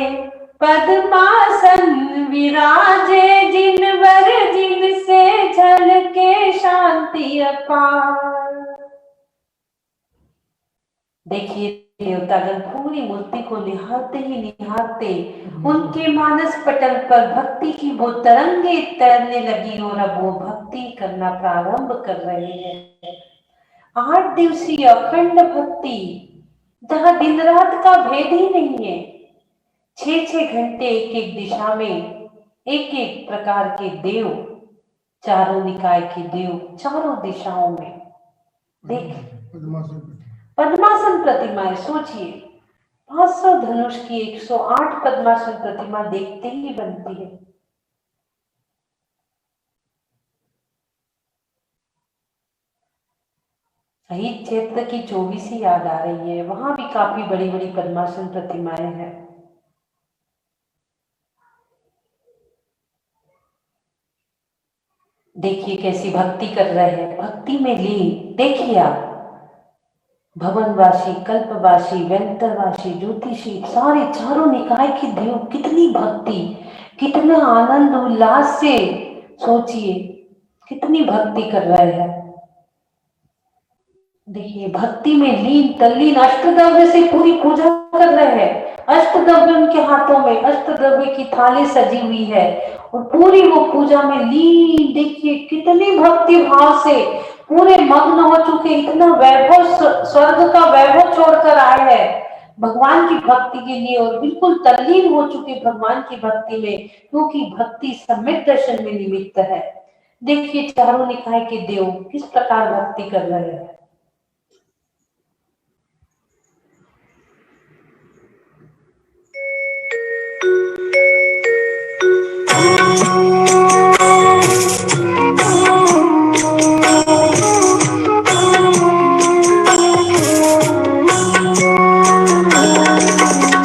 पद्मासन विराजे जिनवर, जिनसे झलके शांति अपार। देखिए देवतागण पूरी मूर्ति को निहारते ही निहारते उनके मानस पटल पर भक्ति की वो तरंगे तैरने लगी, और अब वो भक्ति करना प्रारंभ कर रहे हैं। 8 दिवसीय अखंड भक्ति, जहां दिन रात का भेद ही नहीं है। 6-6 घंटे एक एक दिशा में एक एक प्रकार के देव, चारों निकाय के देव चारों दिशाओं में। देख पद्मासन प्रतिमाएं, सोचिए 500 धनुष की 108 पद्मासन प्रतिमा देखते ही बनती है। शहीद क्षेत्र की 24 याद आ रही है, वहां भी काफी बड़ी बड़ी पद्मासन प्रतिमाएं हैं। देखिए कैसी भक्ति कर रहे हैं, भक्ति में लीन। देखिए आप, भवनवासी, कल्पवासी, व्यंतरवासी, ज्योतिषी, सारे चारों निकाय के देव, कितनी भक्ति, कितना आनंद उल्लास से, सोचिए कितनी भक्ति कर रहे हैं। देखिए भक्ति में लीन तल्लीन, अष्टद्रव्य से पूरी पूजा कर रहे हैं। अष्टद्रव्य उनके हाथों में, अष्टद्रव्य की थाली सजी हुई है और पूरी वो पूजा में लीन। देखिए कितनी भक्ति भाव से पूरे मग्न हो चुके, इतना वैभव, स्वर्ग का वैभव छोड़कर आए हैं भगवान की भक्ति के लिए, और बिल्कुल तल्लीन हो चुके भगवान की भक्ति में, क्योंकि भक्ति सम्यक दर्शन में निमित्त है। देखिए चारों निकाय के देव किस प्रकार भक्ति कर रहे हैं।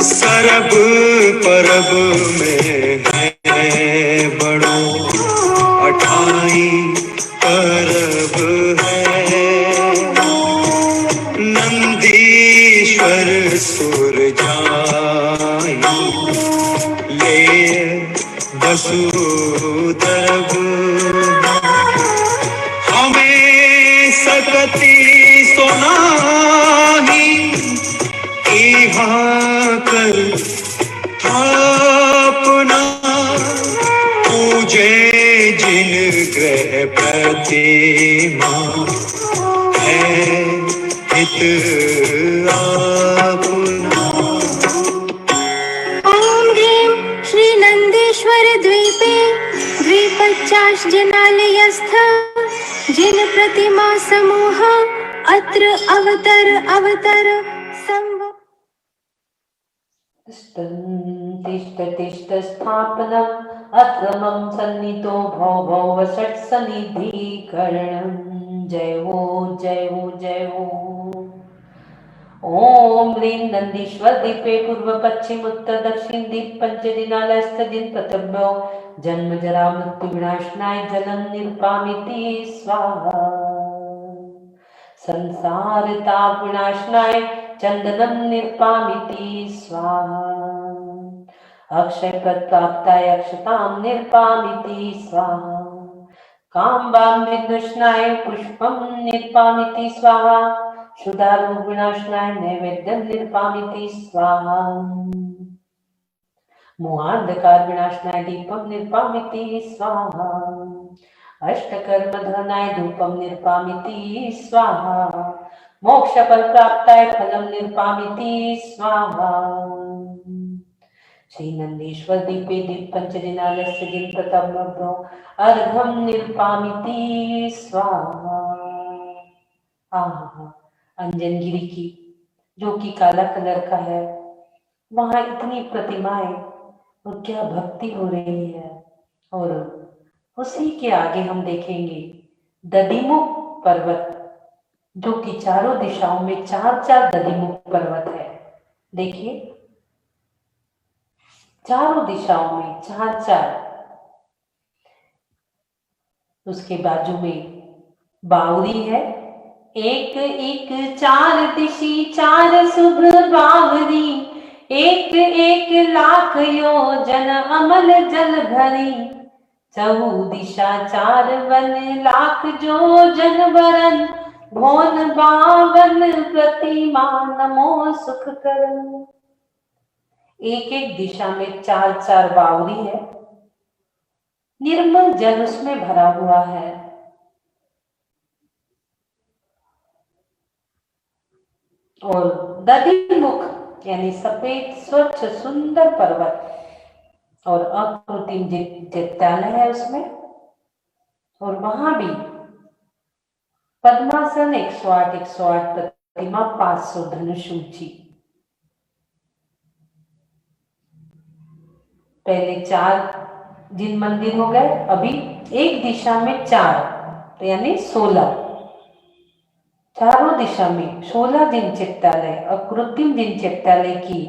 सरब परब में है बड़ो, 28 परब है। नंदीश्वर सुर जा प्रतिमा है हित आपना। ॐ ह्रीं श्रीनन्देश्वर द्वीपे द्विपञ्चाशजनालयस्थ जिन प्रतिमा समूह अत्र अवतर संव तिष्ठ तिष्ठ स्थापनम् अक्रमं सन्नितो भव भव षट् सन्निधिकरणं। जय हो जय हो जय हो। ओम ह्रीं नंदीश्वर दीपे पूर्व पश्चिम उत्तर दक्षिण दीप पंचदिनालयस्थ जिन प्रतभ्यो जन्म जरा मृत्यु विनाशनाय जलं निर्पामिति स्वाहा। संसार ताप विनाशनाय चंदनं निर्पामिति स्वाहा। अक्षय पद प्राप्ताय अक्षतां निर्पामिति स्वाहा। काम्बां विदुष्णाय पुष्पं निर्पामिति स्वाहा। शुद्धारोग विनाशनाय नैवेद्यं निर्पामिति स्वाहा। मोहांधकार विनाशनाय दीपं निर्पामिति स्वाहा। अष्टकर्म धनाय धूपं निर्पामिति स्वाहा। मोक्ष फल प्राप्ताय फलं निर्पामिति स्वाहा। श्री नंदीश्वर दीपे दीप पंचदिनालयस्य जिन प्रथमो अर्घं निर्पामिति स्वाहा। अंजनगिरी की जो कि काला कलर का है, वहां इतनी प्रतिमाएं और क्या भक्ति हो रही है। और उसी के आगे हम देखेंगे दधिमुख पर्वत, जो कि चारों दिशाओं में चार चार दधिमुख पर्वत है। देखिए चारों दिशाओं में चार चार। उसके बाजू में बावरी है। एक एक चार दिशी चार शुभ बावरी, एक एक लाख योजन अमल जल भरी। चहु दिशा चार वन लाख योजन वरन, भोन बावन प्रतिमा नमो सुख करन। एक एक दिशा में चार चार बावरी है। निर्मल जल उसमें भरा हुआ है। और दधिमुख यानी सफेद स्वच्छ सुंदर पर्वत और अकृत्रिम चित्रालय है उसमें। और वहां भी पद्मासन 108 प्रतिमा 500 धनुष ऊंची। पहले 4 जिन मंदिर हो गए, अभी एक दिशा में 4 तो यानी 16। चारों दिशा में 16 जिन चित्तालय और कृत्रिम जिन चित्तालय की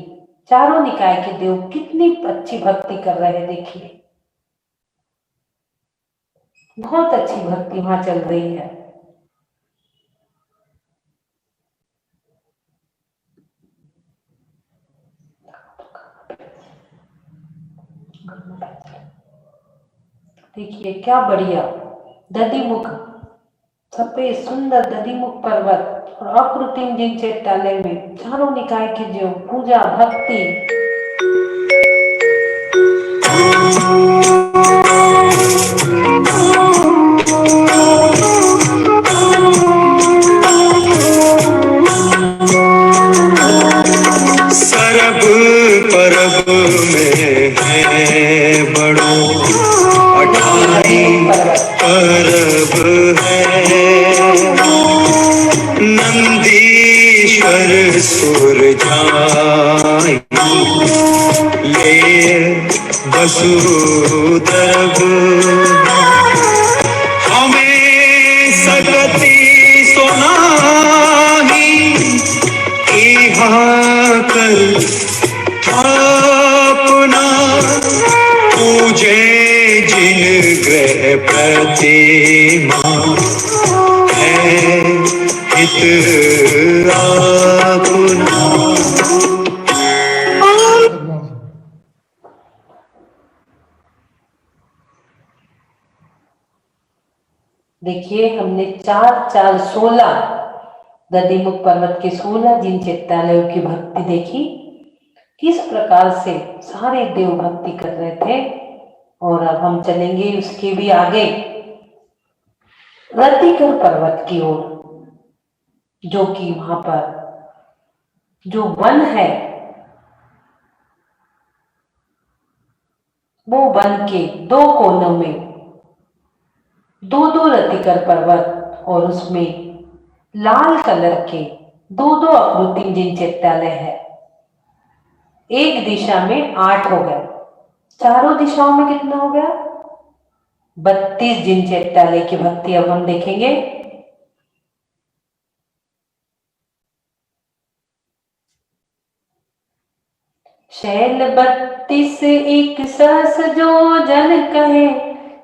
चारों निकाय के देव कितनी अच्छी भक्ति कर रहे हैं। देखिए बहुत अच्छी भक्ति वहां चल रही है। देखिए क्या बढ़िया दधिमुख, सफेद सुंदर दधिमुख पर्वत और अकृत्रिम जिन चैत्यालय में चारों निकाय की जो पूजा भक्ति। सरब परब में है बड़ो 28 परब है। नंदीश्वर सुर जाई ले वसुधरब। हमें सगति सुनाही कर अपना। पूजे जिन ग्रह प्रतिमा है हित अपना। देखिए हमने 4 4 16 दधिमुख पर्वत के 16 जिन चित्तालयों की भक्ति देखी, किस प्रकार से सारे देव भक्ति कर रहे थे। और अब हम चलेंगे उसके भी आगे। रतिकर पर्वत की ओर, जो कि वहां पर जो वन है वो वन के दो कोनों में दो दो रतिकर पर्वत और उसमें लाल कलर के दो दो अकृत्रिम जिन चित्रालय है। एक दिशा में 8 हो गए, चारों दिशाओं में कितना हो गया? 32 जिन चित्रालय की भक्ति अब हम देखेंगे। शैल 32 एक सहस जो जन कहे,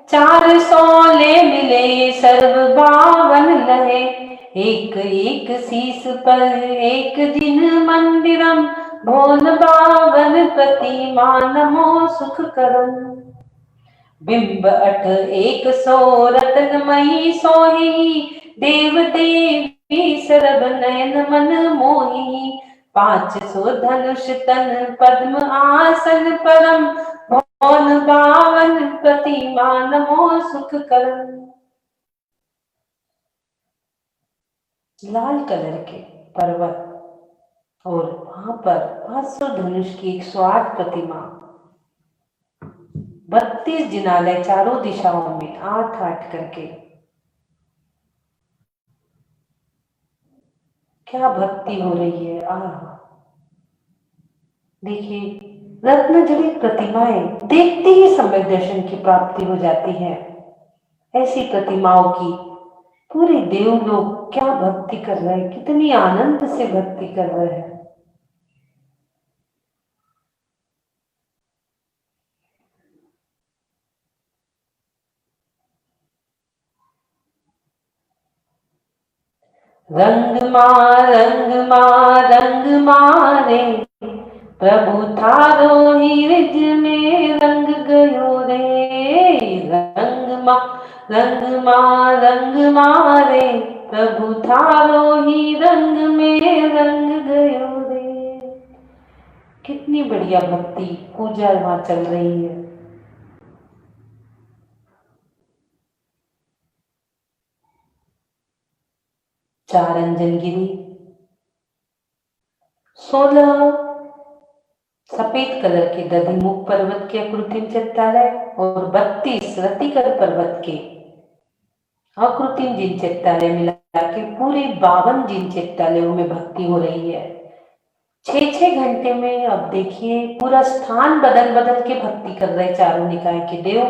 400 ले मिले सर्व 52 लहे। एक एक शीस पर एक जिन मंदिरम, भोन 52 प्रतिमा नमो सुख करम। बिंब 8 100 रत्नमयी सोही, देव देवी सरब नयन मन मोही। 500 धनुष तन पद्म आसन परम, भोन 52 प्रतिमा नमो सुख करम। लाल कलर के पर्वत और वहां पर 500 धनुष की 108 प्रतिमा, 32 जिनालय चारों दिशाओं में 8-8 करके। क्या भक्ति हो रही है! देखिए, रत्न जड़ित प्रतिमाएं देखते ही सम्यक दर्शन की प्राप्ति हो जाती है। ऐसी प्रतिमाओं की पूरे देव लोग क्या भक्ति कर रहे हैं, कितनी आनंद से भक्ति कर रहे हैं। रंग मारे, प्रभु थारो ही रिज में रंग गयो रे। रंग मारे, प्रभु थारो ही रंग में रंग गयो रे। कितनी बढ़िया भक्ति पूजा वहां चल रही है। चार अंजनगिरी, 16 सफेद कलर के दधिमुख पर्वत के अकृत्रिम चित्रालय और 32 रतिकर पर्वत के अकृत्रिम जिन चित्रालय मिला के पूरे 52 जिन चित्रालयों में भक्ति हो रही है। 6-6 घंटे में अब देखिए पूरा स्थान बदल बदल के भक्ति कर रहे चारों निकाय के देव,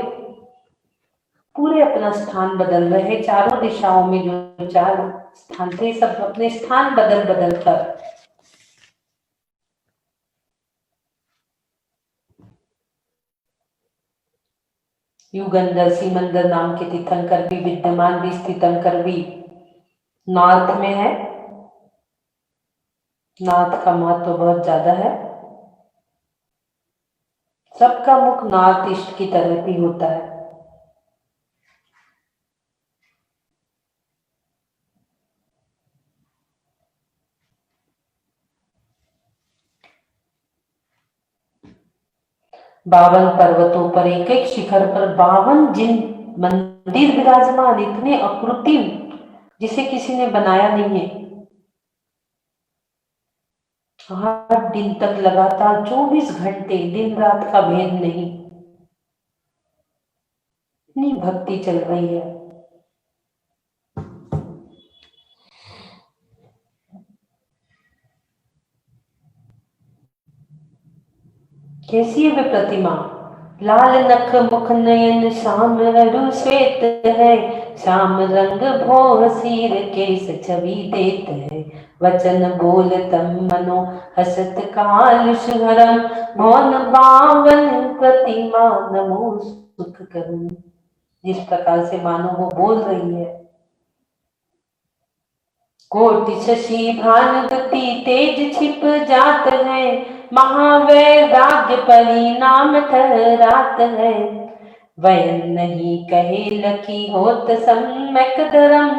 पूरे अपना स्थान बदल रहे। चारों दिशाओं में जो 4 स्थान थे सब अपने स्थान बदल बदल कर युगंधर सीमंदर नाम के तीर्थंकर भी विद्यमान, भी तीर्थंकर भी नॉर्थ में है। नॉर्थ का महत्व तो बहुत ज्यादा है। सबका मुख नॉर्थ ईस्ट की तरफ ही होता है। बावन पर्वतों पर एक एक शिखर पर 52 जिन मंदिर विराजमान, इतने अकृत्रिम जिसे किसी ने बनाया नहीं है। 8 दिन तक लगातार 24 घंटे, दिन रात का भेद नहीं, इतनी भक्ति चल रही है। कैसी है वे प्रतिमा? लाल नख मुख नयन श्याम ररु श्वेत है, श्याम रंग भो सिर केस छवि देत है। वचन बोल तम मनो हसत कालुष हरम, भौन 52 प्रतिमा नमो सुख करम। जिस प्रकार से मानो वो बोल रही है। कोटि शशि भानुगति तेज छिप जात है, महावैराग्य परिणाम ठहरात है। वयन नहीं कहे लकी होत सम्यक धरम,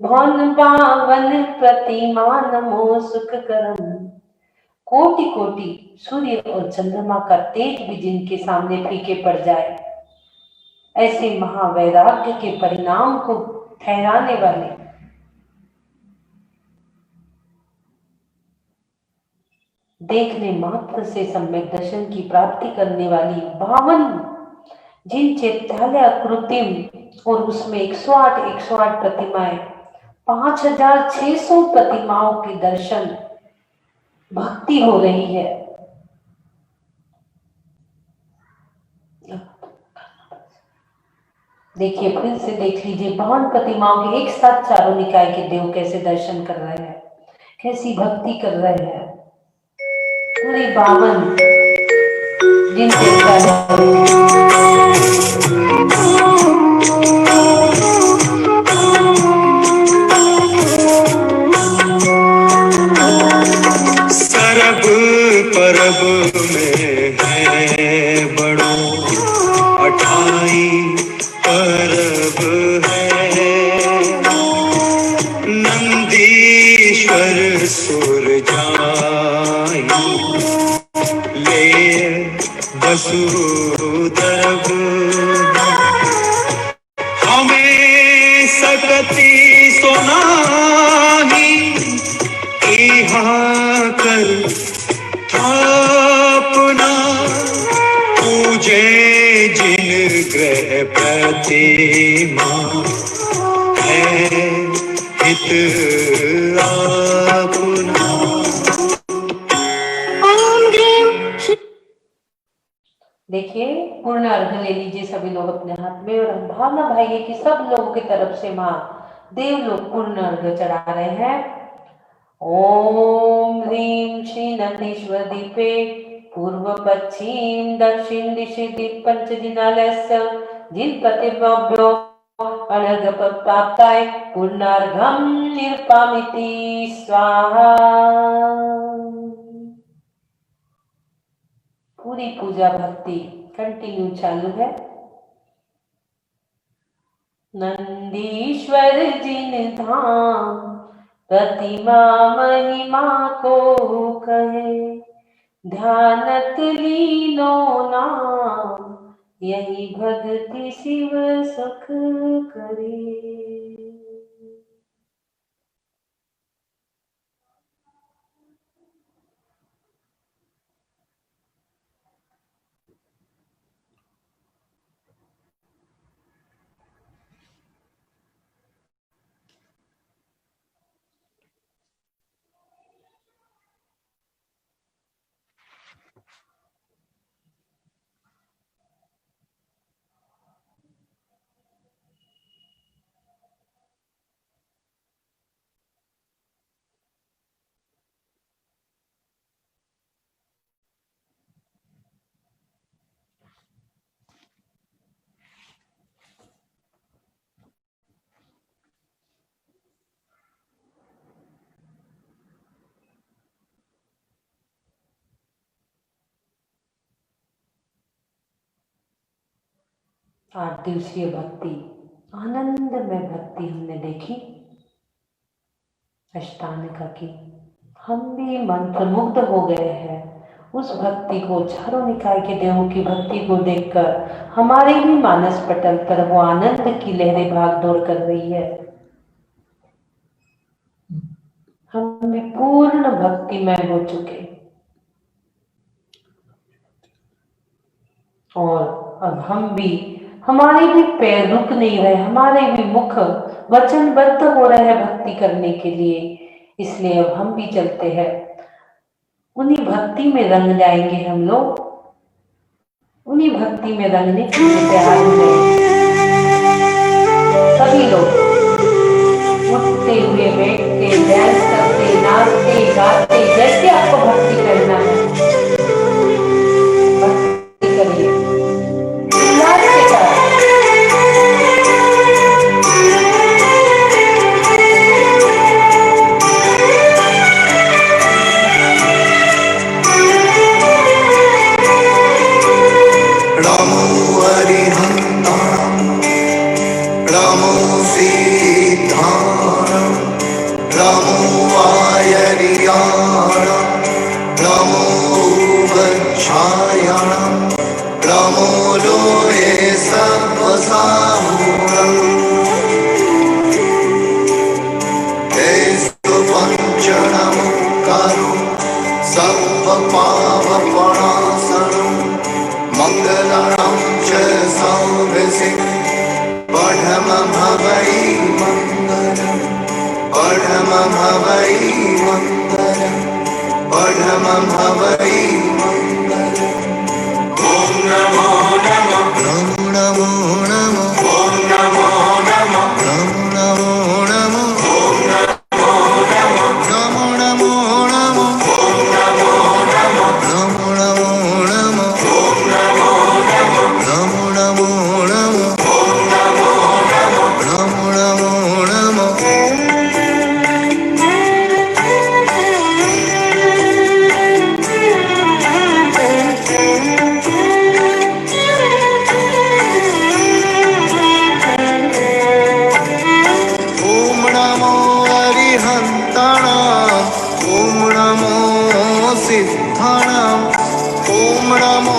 भौन 52 प्रतिमा नमो सुख करम। कोटि कोटि सूर्य और चंद्रमा का तेज भी जिनके सामने फीके पड़ जाए, ऐसे महावैराग्य के परिणाम को ठहराने वाले, देखने मात्र से सम्यक दर्शन की प्राप्ति करने वाली 52 जिन चैत्यालय कृत्रिम और उसमें 108 प्रतिमाएं, 5600 प्रतिमाओं की दर्शन भक्ति हो रही है। देखिए, फिर से देख लीजिए, 52 प्रतिमाओं के एक साथ चारों निकाय के देव कैसे दर्शन कर रहे हैं, कैसी भक्ति कर रहे हैं। पूरी 52 जिन सरब परब में है बड़ो अठाई परब है, नंदीश्वर सुर जाई ले वसुधरब, हमें सकती सोनाही इहा कर अपना, पूजे जिन ग्रह प्रतिमा है हित अपना। ओम ह्रीं श्री देखिए, पूर्ण अर्घ ले लीजिए सभी लोग अपने हाथ में, और हम भावना भाइये कि सब लोगों की तरफ से मां देव लोग पूर्ण अर्घ चढ़ा रहे हैं। ओम ह्रीं श्री नंदीश्वर दीपे पूर्व पश्चिम दक्षिण दिशि दीप पंचजिनालयस्य जिन प्रतिमाभ्यो अर्घ प्राप्ताय पूर्णार्घं निर्पामिति स्वाहा। पूरी पूजा भक्ति कंटिन्यू चालू है। नंदीश्वर जिन धाम प्रतिमा महिमा को कहे, ध्यानत लीनो नाम यही भक्ति शिव सुख करे। आठ दिवसीय भक्ति, आनंदमय भक्ति हमने देखी अष्टांगिका की। हम भी मंत्रमुग्ध हो गए हैं उस भक्ति को, चारों निकाय के देवों की भक्ति को देखकर हमारे भी मानस पटल पर वो आनंद की लहरें भाग दौड़ कर रही है। हम भी पूर्ण भक्तिमय हो चुके, और अब हम भी, हमारे भी पैर रुक नहीं रहे, हमारे भी मुख वचनबद्ध हो रहे हैं भक्ति करने के लिए। इसलिए अब हम भी चलते हैं, उन्हीं भक्ति में रंग जाएंगे हम लोग, उन्हीं भक्ति में रंगने के लिए तैयार हैं सभी लोग। उठते हुए, बैठते, डांस करते, नाचते, गाते, जैसे आपको भक्ति करना है भक्ति करिए। नमो हरिहंता पठमं हवै मङ्गलम् पठमं हवै ॐ नमो नमः नमो नमो नमो ॐ नमो नमः नमो नमो नमो नमो नमो नमो नमो नमो नमो नमो नमो नमो नमो नमो नमो नमो ॐ नमो अरिहन्ताणाम् ॐ नमो सिद्धाणाम् ॐ नमो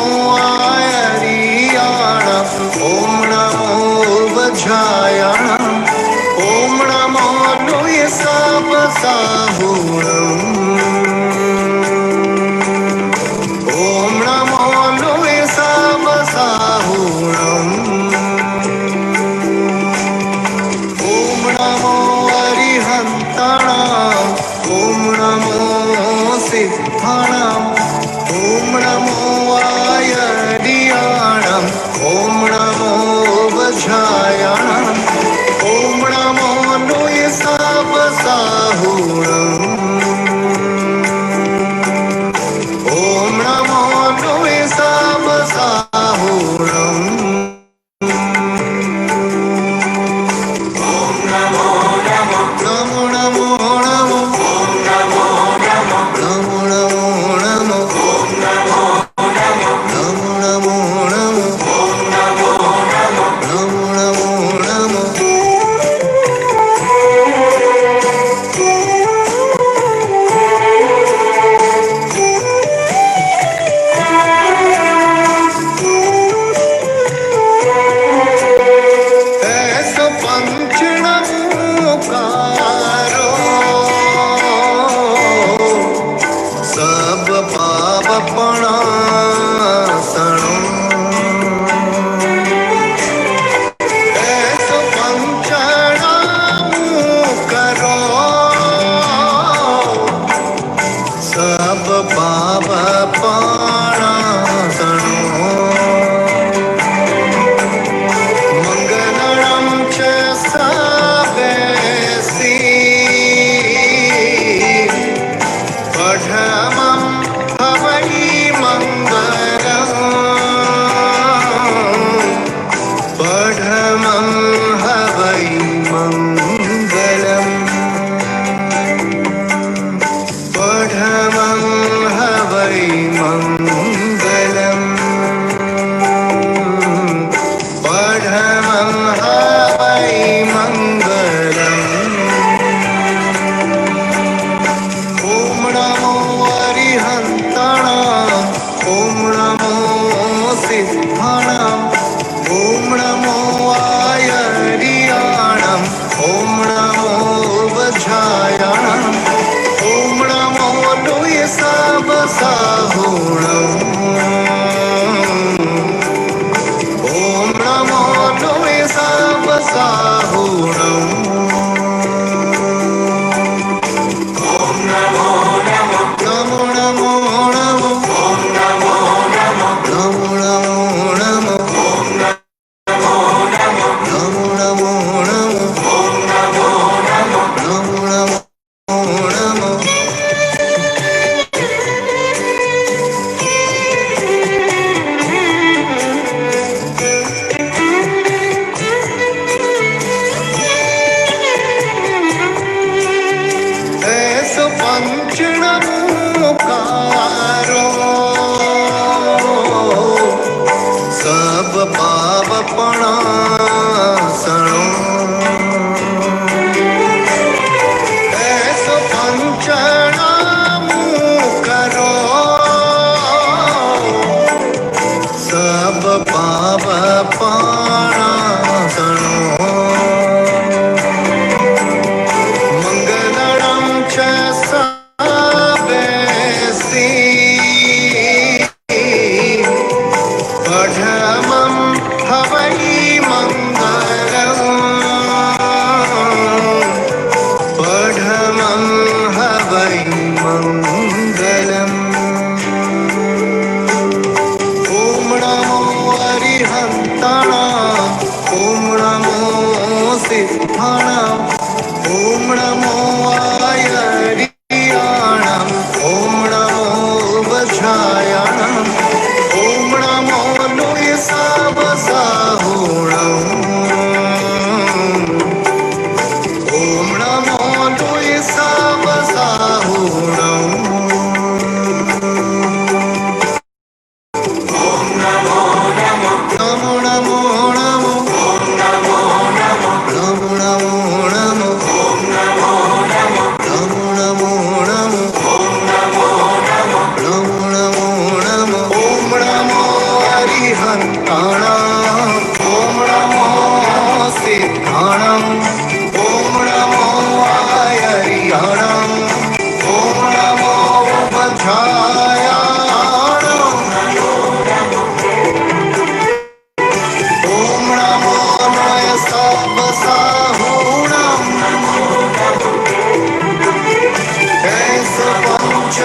आयर्याणाम् ॐ नमो वज्रायाणाम् ॐ नमो नुयसापसाहूणम् ॐ नमो नुयसापसाहूणम् ॐ नमो अरिहन्ताणाम् ॐ नमो सिद्धाणाम् ॐ नमो आयर्याणाम् ॐ नमो वज्रायाणाम् ॐ नमो नुयसापसाहूणम् सिद्धाणाम् ॐ नमो आयर्याणाम् ॐ नमो वज्रायाणाम् ॐ नमो लुयसावसाहूणाम् ॐ नमो लुयसावसाहूणाम् नमो नमो नमो नमो नमो नमो नमो नमो नमो नमो नमो नमो ॐ नमो अरिहन्ताणाम् ॐ नमो सिद्धाणाम् ॐ नमो आयर्याणाम् ॐ नमो वज्रायाणाम् ॐ नमो नयसावसाहूणाम्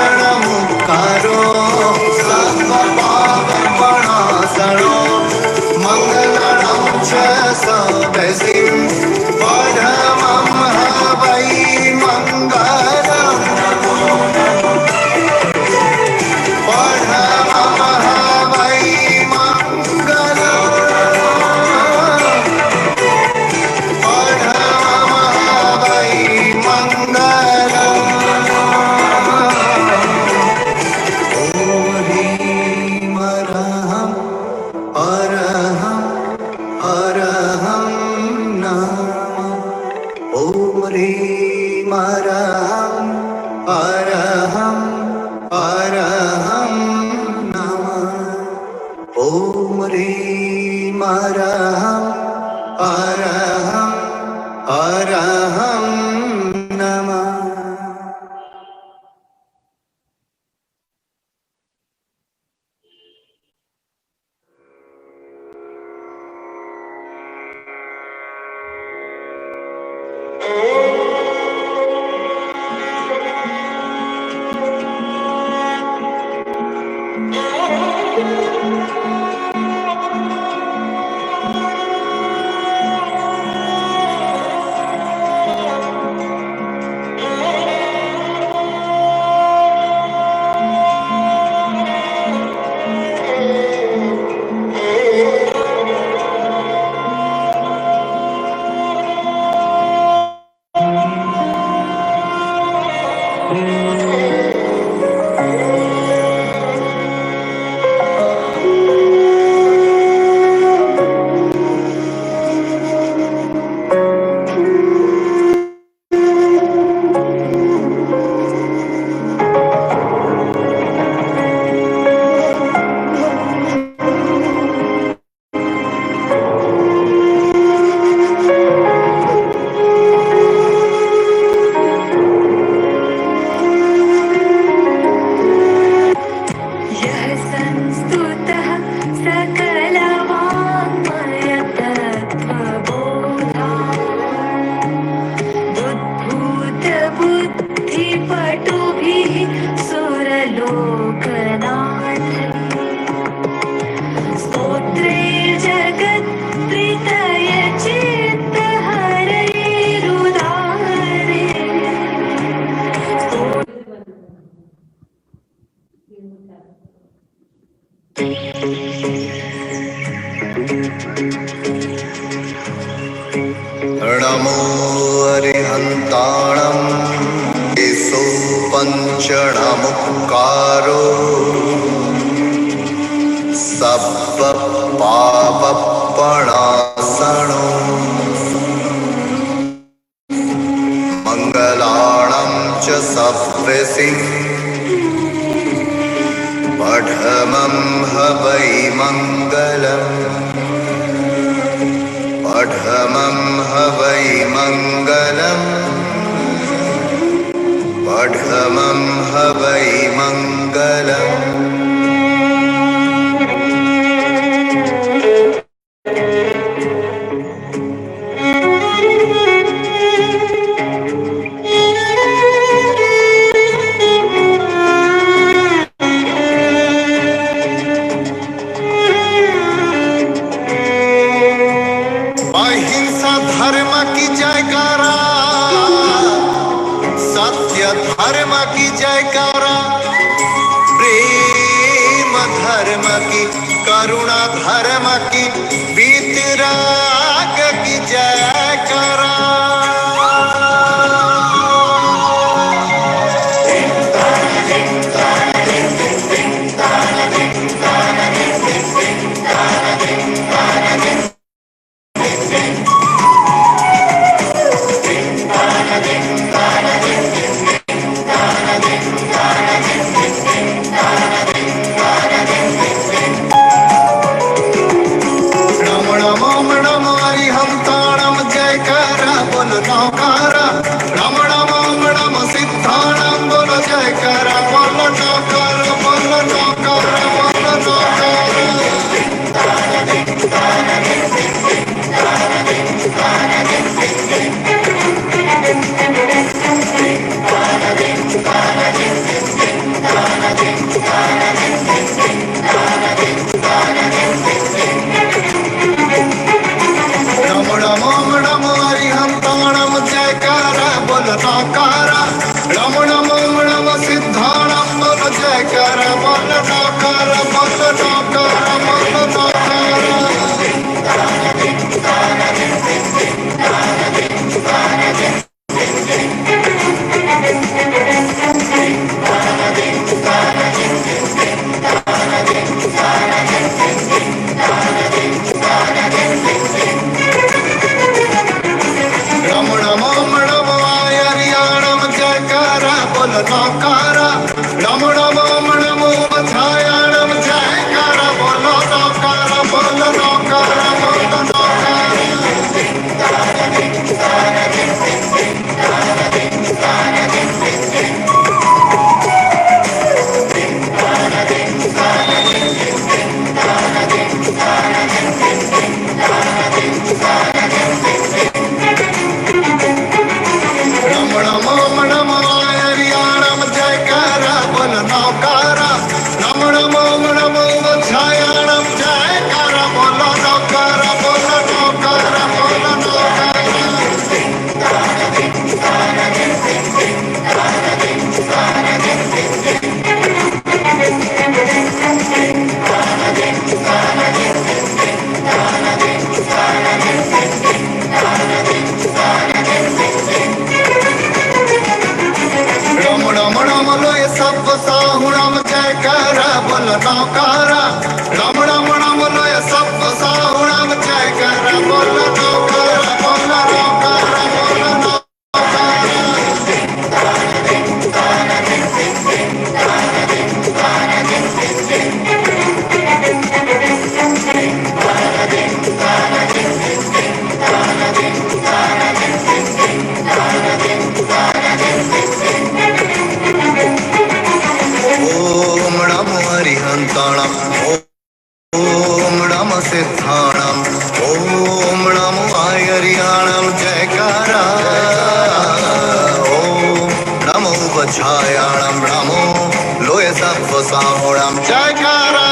केशपञ्चणमुखारो सर्वपापप्रणाशनो मङ्गलनं च सदसिं परमं हवै मङ्गलम् परमं हवै मङ्गलम् परमं हवै मङ्गलम् ॐ ह्रीं अरहम् अरहम् अरहं नमः ॐ ह्रीं अरहम् अरहम् अरहं नमः ॐ ह्रीं अरहम् अरहम् अरहं नमः यः संस्तुतः सकलवाङ्मयतत्त्वबोधा बुद्भूतबुद्धिपटुभिः सुरलोकनाथ स्तोत्रैर्जगत्प्रीतयचित्तहरैरुदारे नमो अरिहन्ताणम् केशो पञ्चणमुक्कारो सर्वपापप्रणाशनो मङ्गलानं च सप्तसिं पठमं हवै मङ्गलम् पठमं हवै मङ्गलम् पठमं हवै मङ्गलम् अहिंसा धर्म की जयकारा की जयकारा, प्रेम धर्म की, करुणा धर्म की, वीतराग की जयकारा। ओम नमः सिद्धाणम, ओम नमो आयर्याणम जयकारा, ओम नमो वज्रायाणम, नमो लोय सत्व साहुणम जयकारा।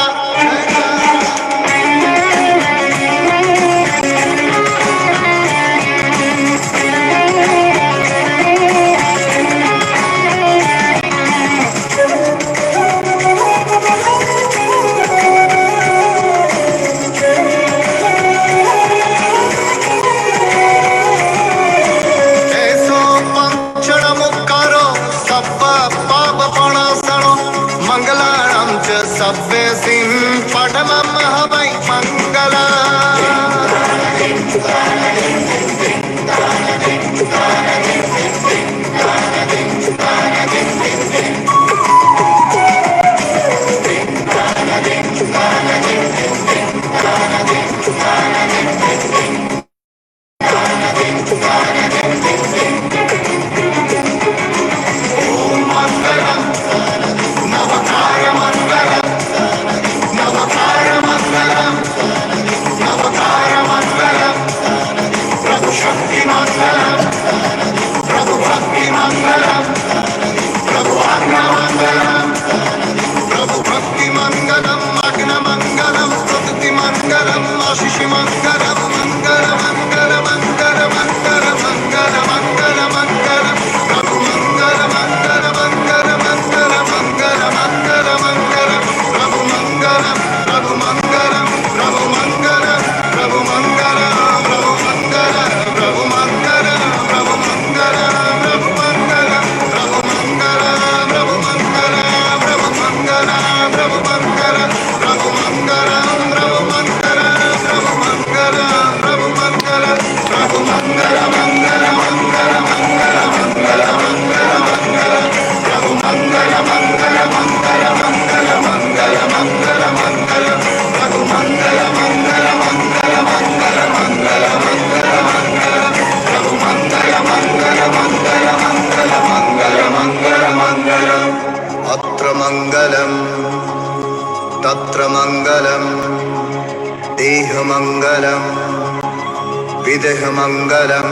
विदेह मंगलम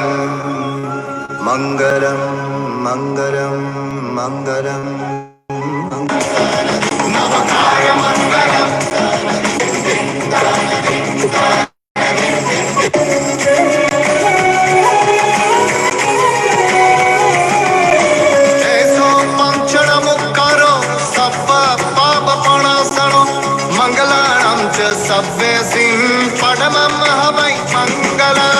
मंगलम मंगलम मंगलम नवकाय मंगलम ऐसो पंचण मुक्कारो सब पाप पणासनो मंगलाणां च सव्वे सिंह पडमं हवै मंगला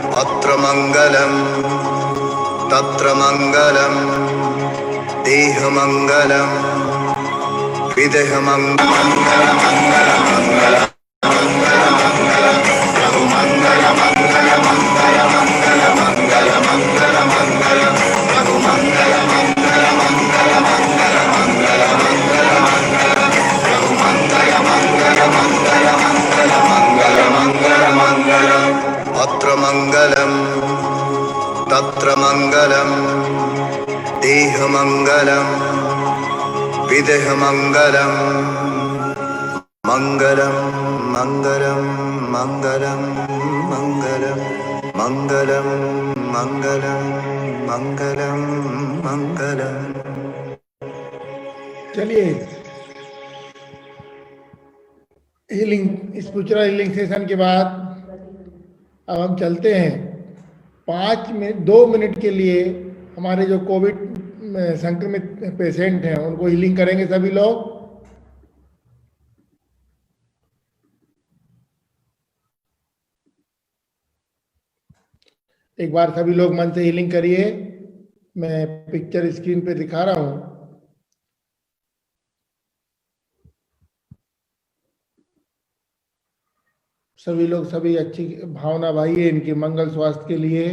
अत्र मंगलम तत्र मंगलम देह मंगलम विदेह अत्र मंगलम तत्र मंगलम देह मंगलम विदेह मंगलम मंगलम मंगलम मंगलम मंगलम मंगलम मंगलम मंगलम मंगलम। चलिए हीलिंग स्पिरिचुअल हीलिंग सेशन के बाद अब हम चलते हैं 2 मिनट के लिए हमारे जो कोविड संक्रमित पेशेंट हैं उनको हीलिंग करेंगे सभी लोग। एक बार सभी लोग मन से हीलिंग करिए। मैं पिक्चर स्क्रीन पे दिखा रहा हूं। सभी लोग सभी अच्छी भावना भाइये इनके मंगल स्वास्थ्य के लिए।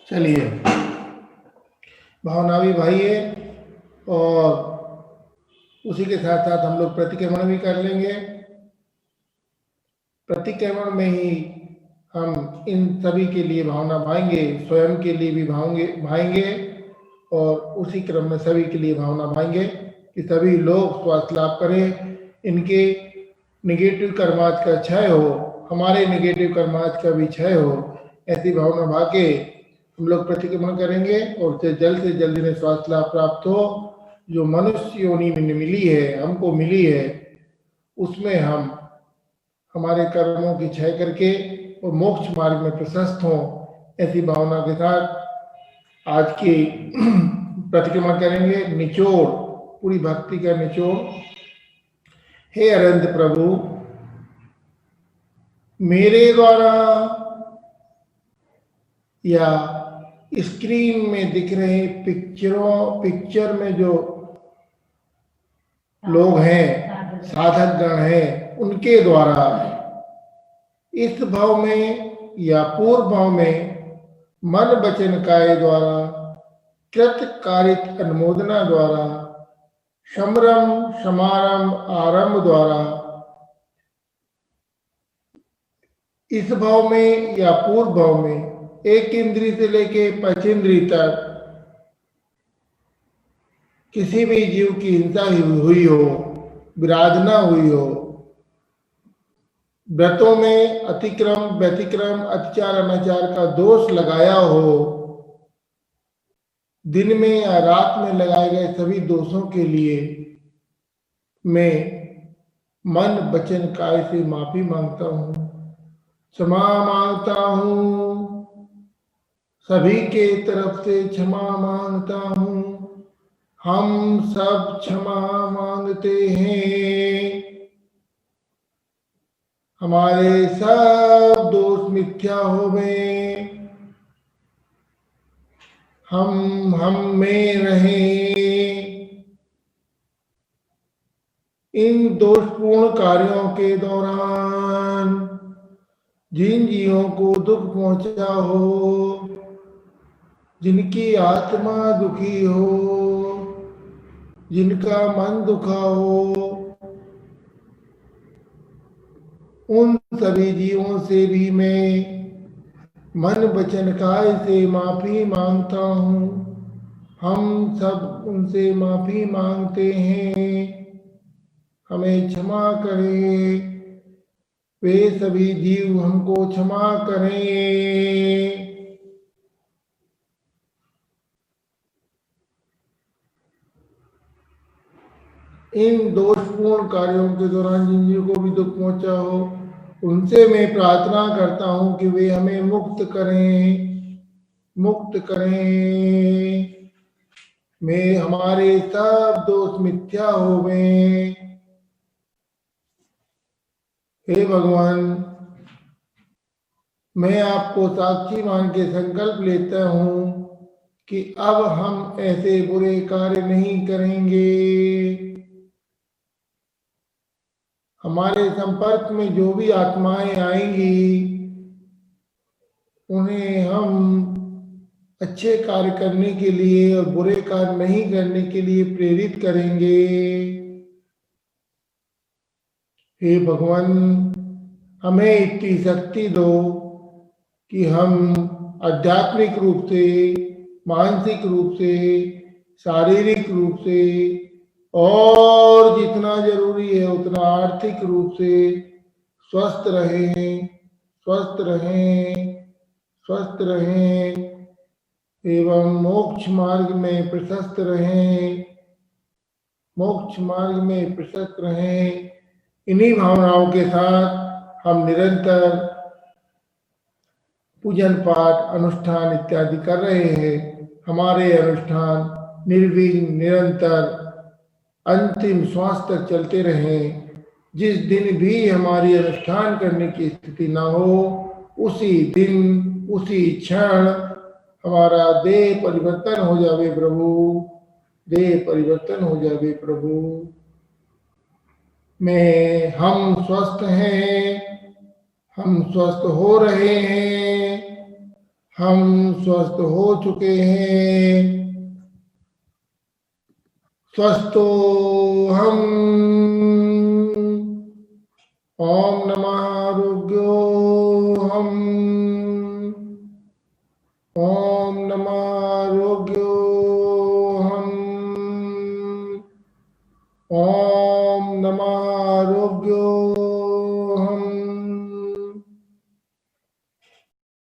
चलिए भावना भी भाइये और उसी के साथ साथ हम लोग प्रतिक्रमण भी कर लेंगे। प्रतिक्रमण में ही हम इन सभी के लिए भावना भाएंगे, स्वयं के लिए भी भाएंगे और उसी क्रम में सभी के लिए भावना भाएंगे कि सभी लोग स्वास्थ्य लाभ करें, इनके निगेटिव कर्माज का क्षय हो, हमारे निगेटिव कर्माज का भी क्षय हो। ऐसी भावना भाके हम लोग प्रतिक्रमण करेंगे और जल्द से जल्द इन्हें स्वास्थ्य लाभ प्राप्त हो। जो मनुष्य योनि में मिली है, हमको मिली है, उसमें हम हमारे कर्मों की क्षय करके और मोक्ष मार्ग में प्रशस्त हों। ऐसी भावना के साथ आज की प्रतिक्रमण करेंगे। निचोड़, पूरी भक्ति का निचोड़। हे अनंत प्रभु, मेरे द्वारा या स्क्रीन में दिख रहे पिक्चर में जो लोग हैं, साधक गण हैं, उनके द्वारा इस भाव में या पूर्व भाव में मन वचन काय द्वारा कृत कारित अनुमोदना द्वारा शमरम समारम आरंभ द्वारा इस भाव में या पूर्व भाव में एक इंद्री से लेके पंचेंद्री तक किसी भी जीव की हिंसा हुई हो, विराधना हुई हो, व्रतों में अतिक्रम व्यतिक्रम अत्याचार अनाचार का दोष लगाया हो, दिन में या रात में लगाए गए सभी दोषों के लिए मैं मन वचन काय से माफी मांगता हूँ, क्षमा मांगता हूँ, सभी के तरफ से क्षमा मांगता हूँ। हम सब क्षमा मांगते हैं। हमारे सब दोष मिथ्या होवे, हम में रहें। इन दोषपूर्ण कार्यों के दौरान जिन जीवों को दुख पहुंचा हो, जिनकी आत्मा दुखी हो, जिनका मन दुखा हो, उन सभी जीवों से भी मैं मन वचन काय से माफी मांगता हूँ। हम सब उनसे माफी मांगते हैं, हमें क्षमा करें। वे सभी जीव हमको क्षमा करें। इन दोषपूर्ण कार्यों के दौरान जिन जीव को भी दुख पहुंचा हो, उनसे मैं प्रार्थना करता हूं कि वे हमें मुक्त करें, मुक्त करें। मैं हमारे सब दोष मिथ्या होवे। हे भगवान, मैं आपको साक्षी मान के संकल्प लेता हूं कि अब हम ऐसे बुरे कार्य नहीं करेंगे। हमारे संपर्क में जो भी आत्माएं आएंगी, उन्हें हम अच्छे कार्य करने के लिए और बुरे कार्य नहीं करने के लिए प्रेरित करेंगे। हे भगवान, हमें इतनी शक्ति दो कि हम आध्यात्मिक रूप से, मानसिक रूप से, शारीरिक रूप से और जितना जरूरी है उतना आर्थिक रूप से स्वस्थ रहें, स्वस्थ रहें, स्वस्थ रहें एवं मोक्ष मार्ग में प्रशस्त रहें, मोक्ष मार्ग में प्रशस्त रहें। इन्हीं भावनाओं के साथ हम निरंतर पूजन पाठ अनुष्ठान इत्यादि कर रहे हैं। हमारे अनुष्ठान निर्विघ्न निरंतर अंतिम श्वास तक चलते रहें। जिस दिन भी हमारी अनुष्ठान करने की स्थिति न हो, उसी दिन उसी क्षण हमारा देह परिवर्तन हो जावे प्रभु, देह परिवर्तन हो जावे प्रभु। हम स्वस्थ हैं, हम स्वस्थ हो रहे हैं, हम स्वस्थ हो चुके हैं। स्वस्थो हम